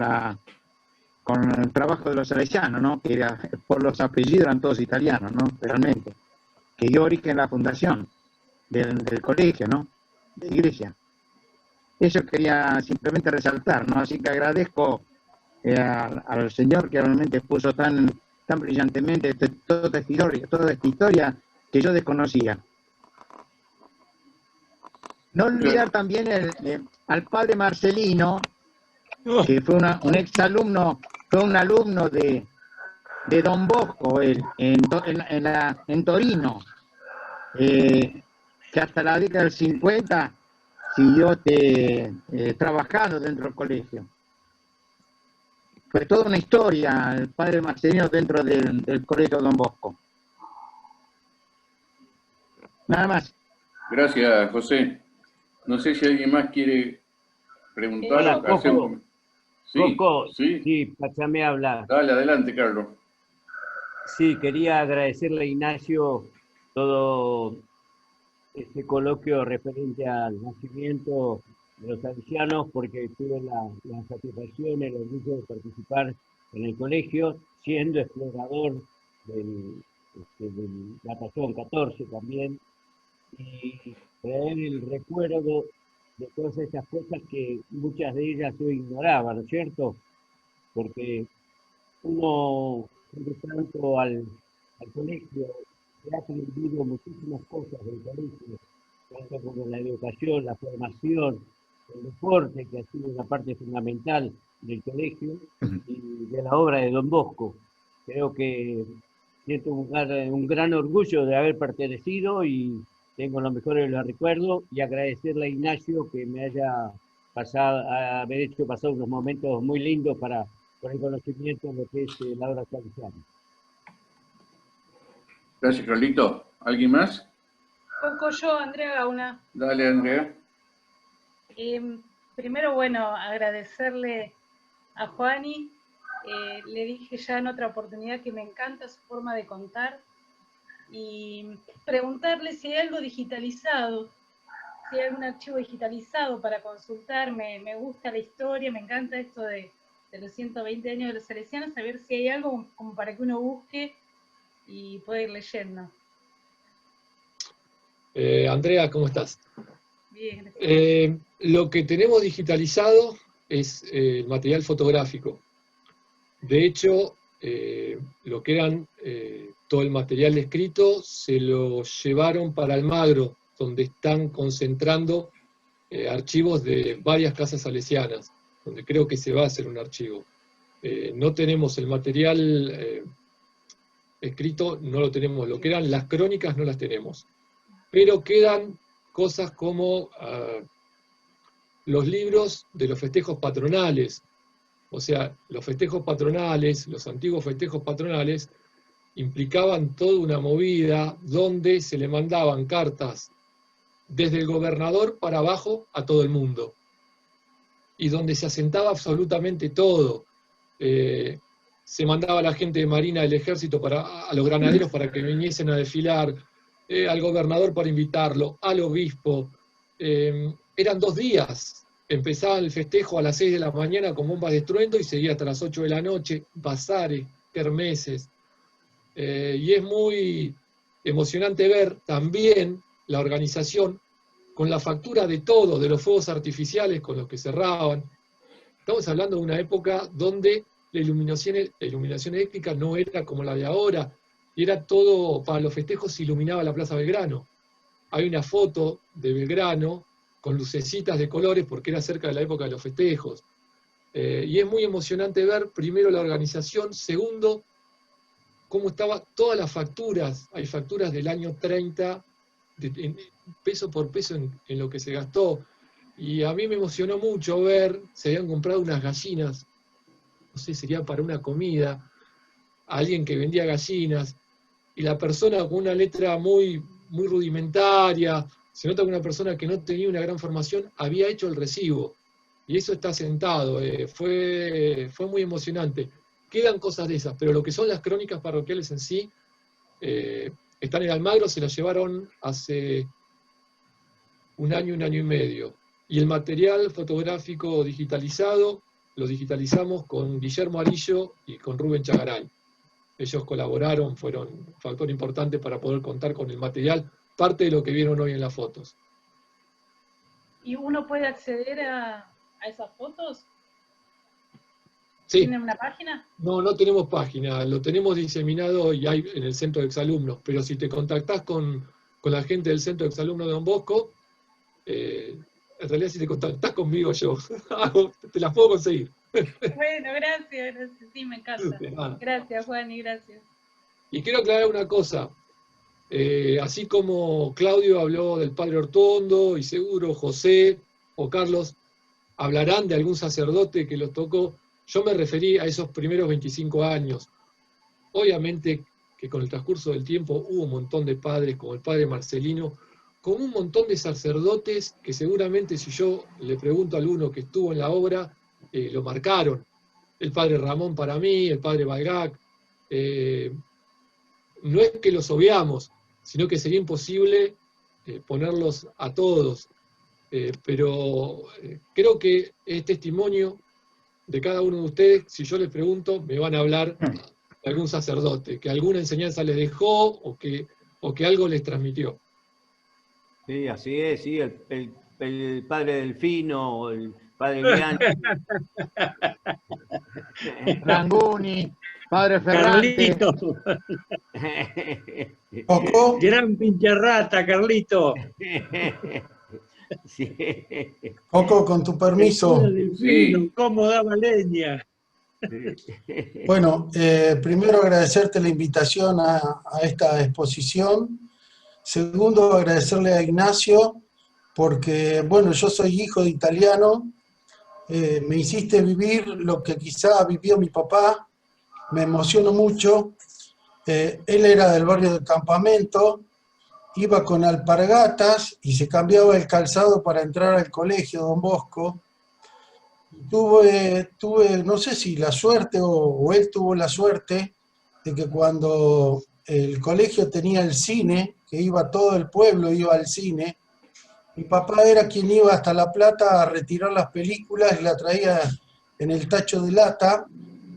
Speaker 10: el trabajo de los salesianos, ¿no? Que por los apellidos eran todos italianos, ¿no? Realmente. Que dio origen a la fundación del colegio, ¿no? De iglesia. Eso quería simplemente resaltar, ¿no? Así que agradezco al señor que realmente puso tan brillantemente toda esta historia que yo desconocía. No olvidar también al padre Marcelino, que fue un exalumno, fue un alumno de Don Bosco, él, en Torino, que hasta la década del 50 siguió trabajando dentro del colegio. Fue toda una historia el padre Marcelino dentro del colegio Don Bosco. Nada más.
Speaker 1: Gracias, José. No sé si alguien más quiere preguntar.
Speaker 11: Hola,
Speaker 1: o hacer
Speaker 11: Coco.
Speaker 1: Sí,
Speaker 11: Coco,
Speaker 1: sí.
Speaker 11: sí, pásame a hablar.
Speaker 1: Dale, adelante, Carlos.
Speaker 11: Sí, quería agradecerle a Ignacio todo este coloquio referente al nacimiento de los salesianos, porque tuve la satisfacción, el orgullo de participar en el colegio, siendo explorador del Batallón 14 también, y traer el recuerdo de todas esas cosas que muchas de ellas yo ignoraba, ¿no es cierto? Porque uno, de tanto al colegio, se ha aprendido muchísimas cosas del colegio, tanto como la educación, la formación, el deporte, que ha sido una parte fundamental del colegio, y de la obra de Don Bosco. Creo que siento un gran orgullo de haber pertenecido y tengo los mejores de los recuerdos, y agradecerle a Ignacio que me haya haber hecho pasar unos momentos muy lindos por el conocimiento de lo que es la obra salesiana.
Speaker 1: Gracias, Carlito. ¿Alguien más?
Speaker 12: Coco, yo, Andrea Gauna.
Speaker 1: Dale, Andrea.
Speaker 12: Primero, bueno, agradecerle a Juani. Le dije ya en otra oportunidad que me encanta su forma de contar, y preguntarle si hay algo digitalizado, si hay algún archivo digitalizado para consultarme. Me gusta la historia, me encanta esto de los 120 años de los salesianos, a ver si hay algo como para que uno busque y pueda ir leyendo.
Speaker 6: Andrea, ¿cómo estás?
Speaker 12: Bien, gracias.
Speaker 6: Lo que tenemos digitalizado es el material fotográfico. De hecho, lo que eran todo el material escrito se lo llevaron para Almagro, donde están concentrando archivos de varias casas salesianas, donde creo que se va a hacer un archivo. No tenemos el material escrito, no lo tenemos. Lo que eran las crónicas no las tenemos. Pero quedan cosas como los libros de los festejos patronales. O sea, los festejos patronales, los antiguos festejos patronales, implicaban toda una movida donde se le mandaban cartas desde el gobernador para abajo a todo el mundo, y donde se asentaba absolutamente todo. Se mandaba a la gente de Marina del Ejército, a los granaderos para que viniesen a desfilar, al gobernador para invitarlo, al obispo. Eran 2 días. Empezaba el festejo a las 6 de la mañana con bombas de estruendo y seguía hasta las 8 de la noche, bazares, kermeses. Y es muy emocionante ver también la organización con la factura de todo, de los fuegos artificiales con los que cerraban, Estamos hablando de una época donde la iluminación eléctrica no era como la de ahora, y era todo, para los festejos se iluminaba la Plaza Belgrano. Hay una foto de Belgrano con lucecitas de colores porque era cerca de la época de los festejos. Y es muy emocionante ver, primero, la organización, segundo, cómo estaban todas las facturas. Hay facturas del año 30, peso por peso en lo que se gastó. Y a mí me emocionó mucho ver, se habían comprado unas gallinas, no sé, sería para una comida, a alguien que vendía gallinas, y la persona con una letra muy, muy rudimentaria, se nota que una persona que no tenía una gran formación había hecho el recibo. Y eso está sentado, fue muy emocionante. Quedan cosas de esas, pero lo que son las crónicas parroquiales en sí, están en Almagro, se las llevaron hace un año y medio. Y el material fotográfico digitalizado, lo digitalizamos con Guillermo Arillo y con Rubén Chagaray. Ellos colaboraron, fueron un factor importante para poder contar con el material, parte de lo que vieron hoy en las fotos.
Speaker 12: ¿Y uno puede acceder a esas fotos?
Speaker 6: Sí.
Speaker 12: ¿Tienen una página?
Speaker 6: No, no tenemos página, lo tenemos diseminado y hay en el centro de exalumnos, pero si te contactás con la gente del centro de exalumnos de Don Bosco, en realidad si te contactás conmigo yo, te las puedo conseguir.
Speaker 12: Bueno, gracias, sí, me encanta. Gracias, Juan, y gracias.
Speaker 6: Y quiero aclarar una cosa, así como Claudio habló del padre Ortuondo, y seguro José o Carlos hablarán de algún sacerdote que los tocó, yo me referí a esos primeros 25 años. Obviamente que con el transcurso del tiempo hubo un montón de padres, como el padre Marcelino, con un montón de sacerdotes que seguramente si yo le pregunto a alguno que estuvo en la obra, lo marcaron. El padre Ramón para mí, el padre Balgac. No es que los obviamos, sino que sería imposible ponerlos a todos. Pero creo que es testimonio de cada uno de ustedes. Si yo les pregunto, me van a hablar de algún sacerdote, que alguna enseñanza les dejó o que algo les transmitió.
Speaker 11: Sí, así es, sí, el padre Delfino, el padre Bianchi.
Speaker 10: Ranguni, padre Ferrante.
Speaker 13: Carlito. Coco. Gran pincharrata, Carlito.
Speaker 11: Sí.
Speaker 13: Coco, con tu permiso.
Speaker 1: Sí.
Speaker 13: ¿Cómo daba leña?
Speaker 14: Bueno, primero agradecerte la invitación a esta exposición. Segundo, agradecerle a Ignacio, porque, bueno, yo soy hijo de italiano, me hiciste vivir lo que quizá vivió mi papá, me emociono mucho. Él era del barrio del Campamento, iba con alpargatas y se cambiaba el calzado para entrar al colegio Don Bosco. Tuve, no sé si la suerte o él tuvo la suerte de que cuando el colegio tenía el cine, que iba todo el pueblo, iba al cine, mi papá era quien iba hasta La Plata a retirar las películas y la traía en el tacho de lata.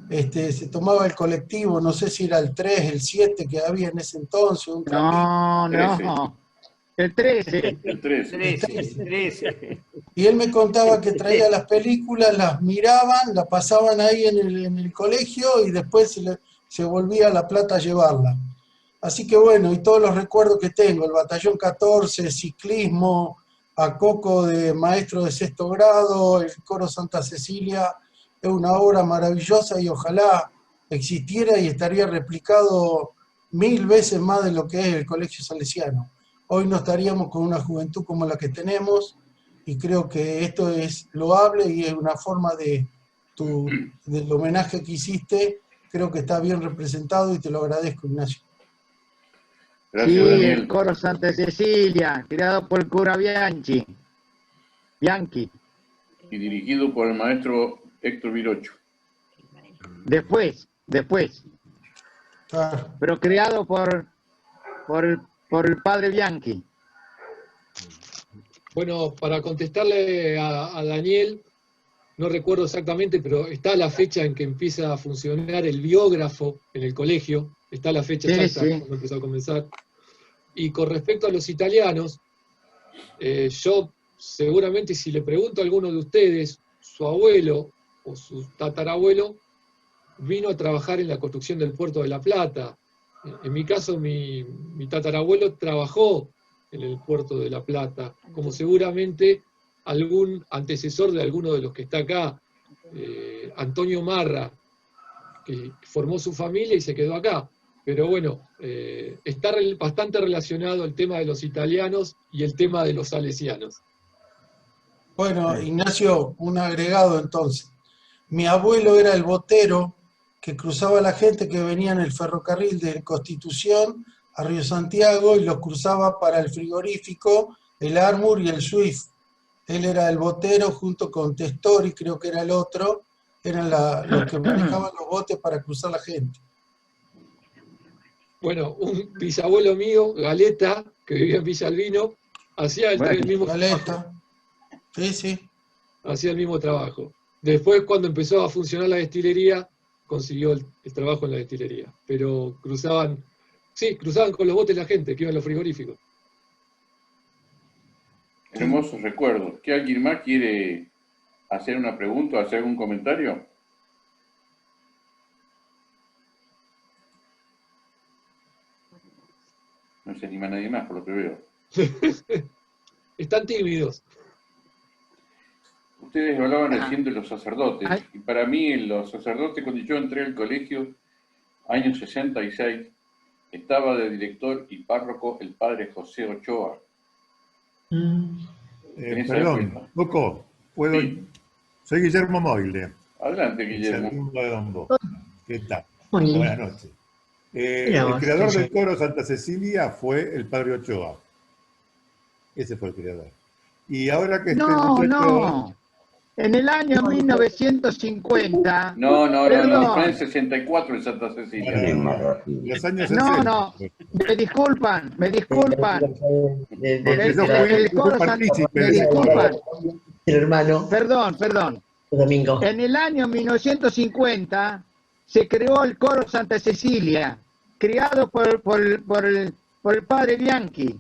Speaker 14: Se tomaba el colectivo, no sé si era el 3, el 7 que había en ese entonces. Un
Speaker 10: No, el 13.
Speaker 1: El 13.
Speaker 14: Y él me contaba que traía las películas, las miraban, las pasaban ahí en el colegio y después se volvía a La Plata a llevarla. Así que bueno, y todos los recuerdos que tengo, el batallón 14, ciclismo, a Coco de maestro de 6º grado, el coro Santa Cecilia, es una obra maravillosa y ojalá existiera y estaría replicado 1000 veces más de lo que es el Colegio Salesiano. Hoy no estaríamos con una juventud como la que tenemos y creo que esto es loable y es una forma del homenaje que hiciste, creo que está bien representado y te lo agradezco, Ignacio.
Speaker 10: Gracias, sí, Daniel. El coro Santa Cecilia, creado por el cura Bianchi.
Speaker 1: Y dirigido por el maestro Héctor Virocho.
Speaker 10: Después.
Speaker 14: Claro.
Speaker 10: Pero creado por el padre Bianchi.
Speaker 6: Bueno, para contestarle a Daniel, no recuerdo exactamente, pero está la fecha en que empieza a funcionar el biógrafo en el colegio. Está la fecha exacta cuando empezó a comenzar. Y con respecto a los italianos, yo seguramente si le pregunto a alguno de ustedes, su abuelo o su tatarabuelo, vino a trabajar en la construcción del puerto de La Plata. En mi caso, mi tatarabuelo trabajó en el puerto de La Plata, como seguramente algún antecesor de alguno de los que está acá, Antonio Marra, que formó su familia y se quedó acá. Pero bueno, está bastante relacionado el tema de los italianos y el tema de los salesianos.
Speaker 14: Bueno, Ignacio, un agregado entonces. Mi abuelo era el botero que cruzaba a la gente que venía en el ferrocarril de Constitución a Río Santiago y los cruzaba para el frigorífico, el Armour y el Swift. Él era el botero junto con Testori, creo que era el otro, eran los que manejaban los botes para cruzar la gente.
Speaker 6: Bueno, un bisabuelo mío, Galeta, que vivía en Villa Albino, hacía el mismo trabajo.
Speaker 14: Sí, sí.
Speaker 6: Hacía el mismo trabajo. Después, cuando empezó a funcionar la destilería, consiguió el trabajo en la destilería. Pero cruzaban con los botes la gente que iba a los frigoríficos.
Speaker 1: Hermosos recuerdos. ¿Qué alguien más quiere hacer una pregunta o hacer algún comentario? No se anima nadie más, por lo que veo.
Speaker 6: Están tímidos.
Speaker 1: Ustedes hablaban recién de los sacerdotes. Y para mí, los sacerdotes, cuando yo entré al colegio, año 66, estaba de director y párroco el padre José Ochoa.
Speaker 15: Perdón, Coco, ¿puedo?
Speaker 1: Sí.
Speaker 15: Soy Guillermo Moile.
Speaker 1: Adelante, Guillermo.
Speaker 15: Segundo de Don Bosco. ¿Qué tal?
Speaker 16: Muy
Speaker 15: Buenas noches. El creador del coro Santa Cecilia fue el padre Ochoa. Ese fue el creador. Y ahora que
Speaker 10: No. En el año 1950.
Speaker 1: No, fue en 64 en Santa Cecilia.
Speaker 15: Los años 60.
Speaker 10: No, me disculpan.
Speaker 15: Porque yo fui partícipe de
Speaker 16: hermano.
Speaker 10: Perdón.
Speaker 16: Domingo.
Speaker 10: En el año 1950 se creó el coro Santa Cecilia, creado por el padre Bianchi.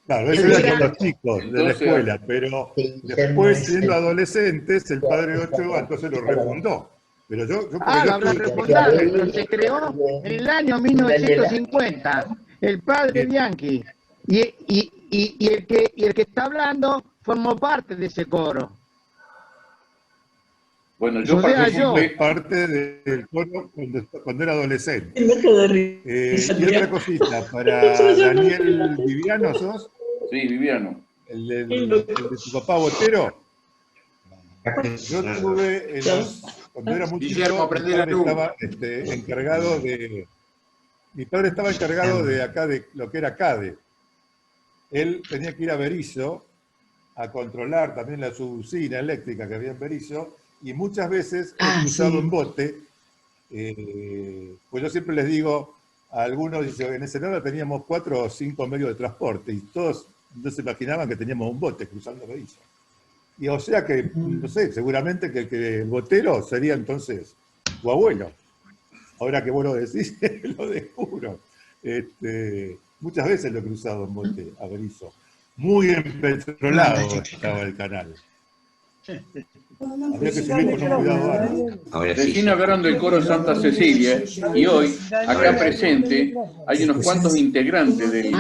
Speaker 15: Claro, eso era con los chicos de la escuela, pero después, siendo adolescentes, el padre Ochoa entonces lo refundó. Pero yo
Speaker 10: lo habrán refundado, pero se creó en el año 1950, el padre Bianchi. Y el que está hablando formó parte de ese coro.
Speaker 1: Bueno, yo
Speaker 15: participé parte del coro cuando era adolescente. Y otra cosita, para Daniel Viviano, ¿sos?
Speaker 1: Sí, Viviano.
Speaker 15: El de tu papá Botero. Yo tuve, cuando era muy chico, mi padre estaba encargado de acá, de lo que era CADE. Él tenía que ir a Berisso a controlar también la subusina eléctrica que había en Berisso, y muchas veces he cruzado en bote, pues yo siempre les digo a algunos, en Ensenada teníamos 4 o 5 medios de transporte, y todos no se imaginaban que teníamos un bote cruzando Berisso. Y o sea que, no sé, seguramente que el botero sería entonces tu abuelo. Ahora que vos lo decís, lo descubro. Muchas veces lo he cruzado en bote a Berisso. Muy empetrolado estaba el canal. Habría que subir con un cuidado antes.
Speaker 1: Recién hablaron del coro Santa Cecilia y hoy, acá presente, hay unos cuantos integrantes del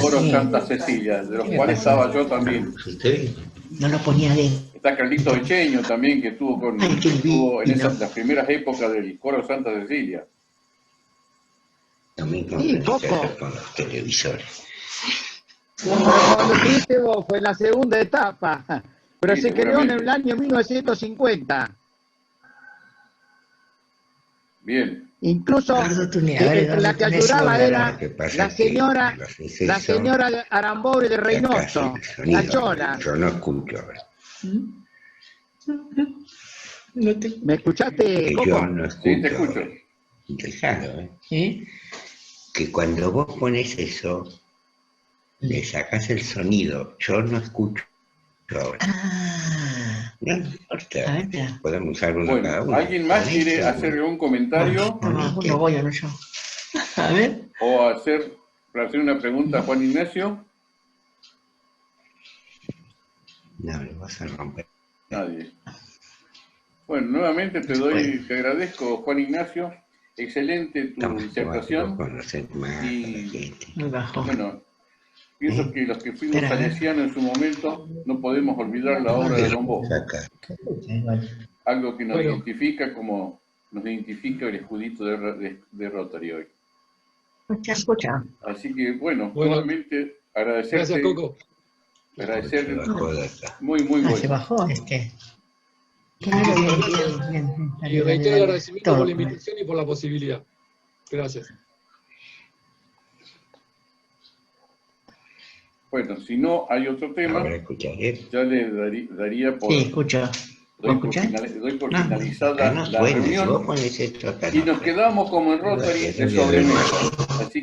Speaker 1: coro Santa Cecilia, de los cuales estaba yo también.
Speaker 16: No lo ponía de...
Speaker 1: Está Carlito Echeño también, que estuvo en las primeras épocas del coro Santa Cecilia.
Speaker 7: Sí, poco. Con los televisores.
Speaker 10: Cuando fuiste vos fue la segunda etapa, pero se creó en el año 1950.
Speaker 1: Bien.
Speaker 10: Incluso la que ayudaba era la señora Arambori de Reynoso, la Chola.
Speaker 7: Yo no escucho.
Speaker 10: ¿Me escuchaste, Coco?
Speaker 7: Yo no escucho.
Speaker 1: Sí, te escucho.
Speaker 7: Dejalo, que cuando vos pones eso, le sacas el sonido. Yo no escucho ahora. No importa. Podemos usar uno cada uno.
Speaker 1: ¿Alguien más quiere hacer algún comentario?
Speaker 16: No voy a no yo. A ver.
Speaker 1: O para hacer una pregunta a Juan Ignacio.
Speaker 7: No, le vas a romper
Speaker 1: Nadie. Bueno, nuevamente te agradezco, Juan Ignacio. Excelente tu disertación. Y bueno, pienso que los que fuimos salesianos en su momento no podemos olvidar la obra de Don Bosco. Algo que nos identifica como nos identifica el escudito de Rotary hoy.
Speaker 16: Escucha.
Speaker 1: Así que bueno, nuevamente agradecerte.
Speaker 6: Gracias, Coco.
Speaker 1: Agradecerte. Muy bueno.
Speaker 16: Se bajó este.
Speaker 6: Y reitero el agradecimiento por la invitación y por la posibilidad. Gracias.
Speaker 1: Bueno, si no hay otro tema, ya le daría por...
Speaker 16: Sí, escucha.
Speaker 1: Doy por finalizada la reunión y nos quedamos como en Rotary de sobremesa. Así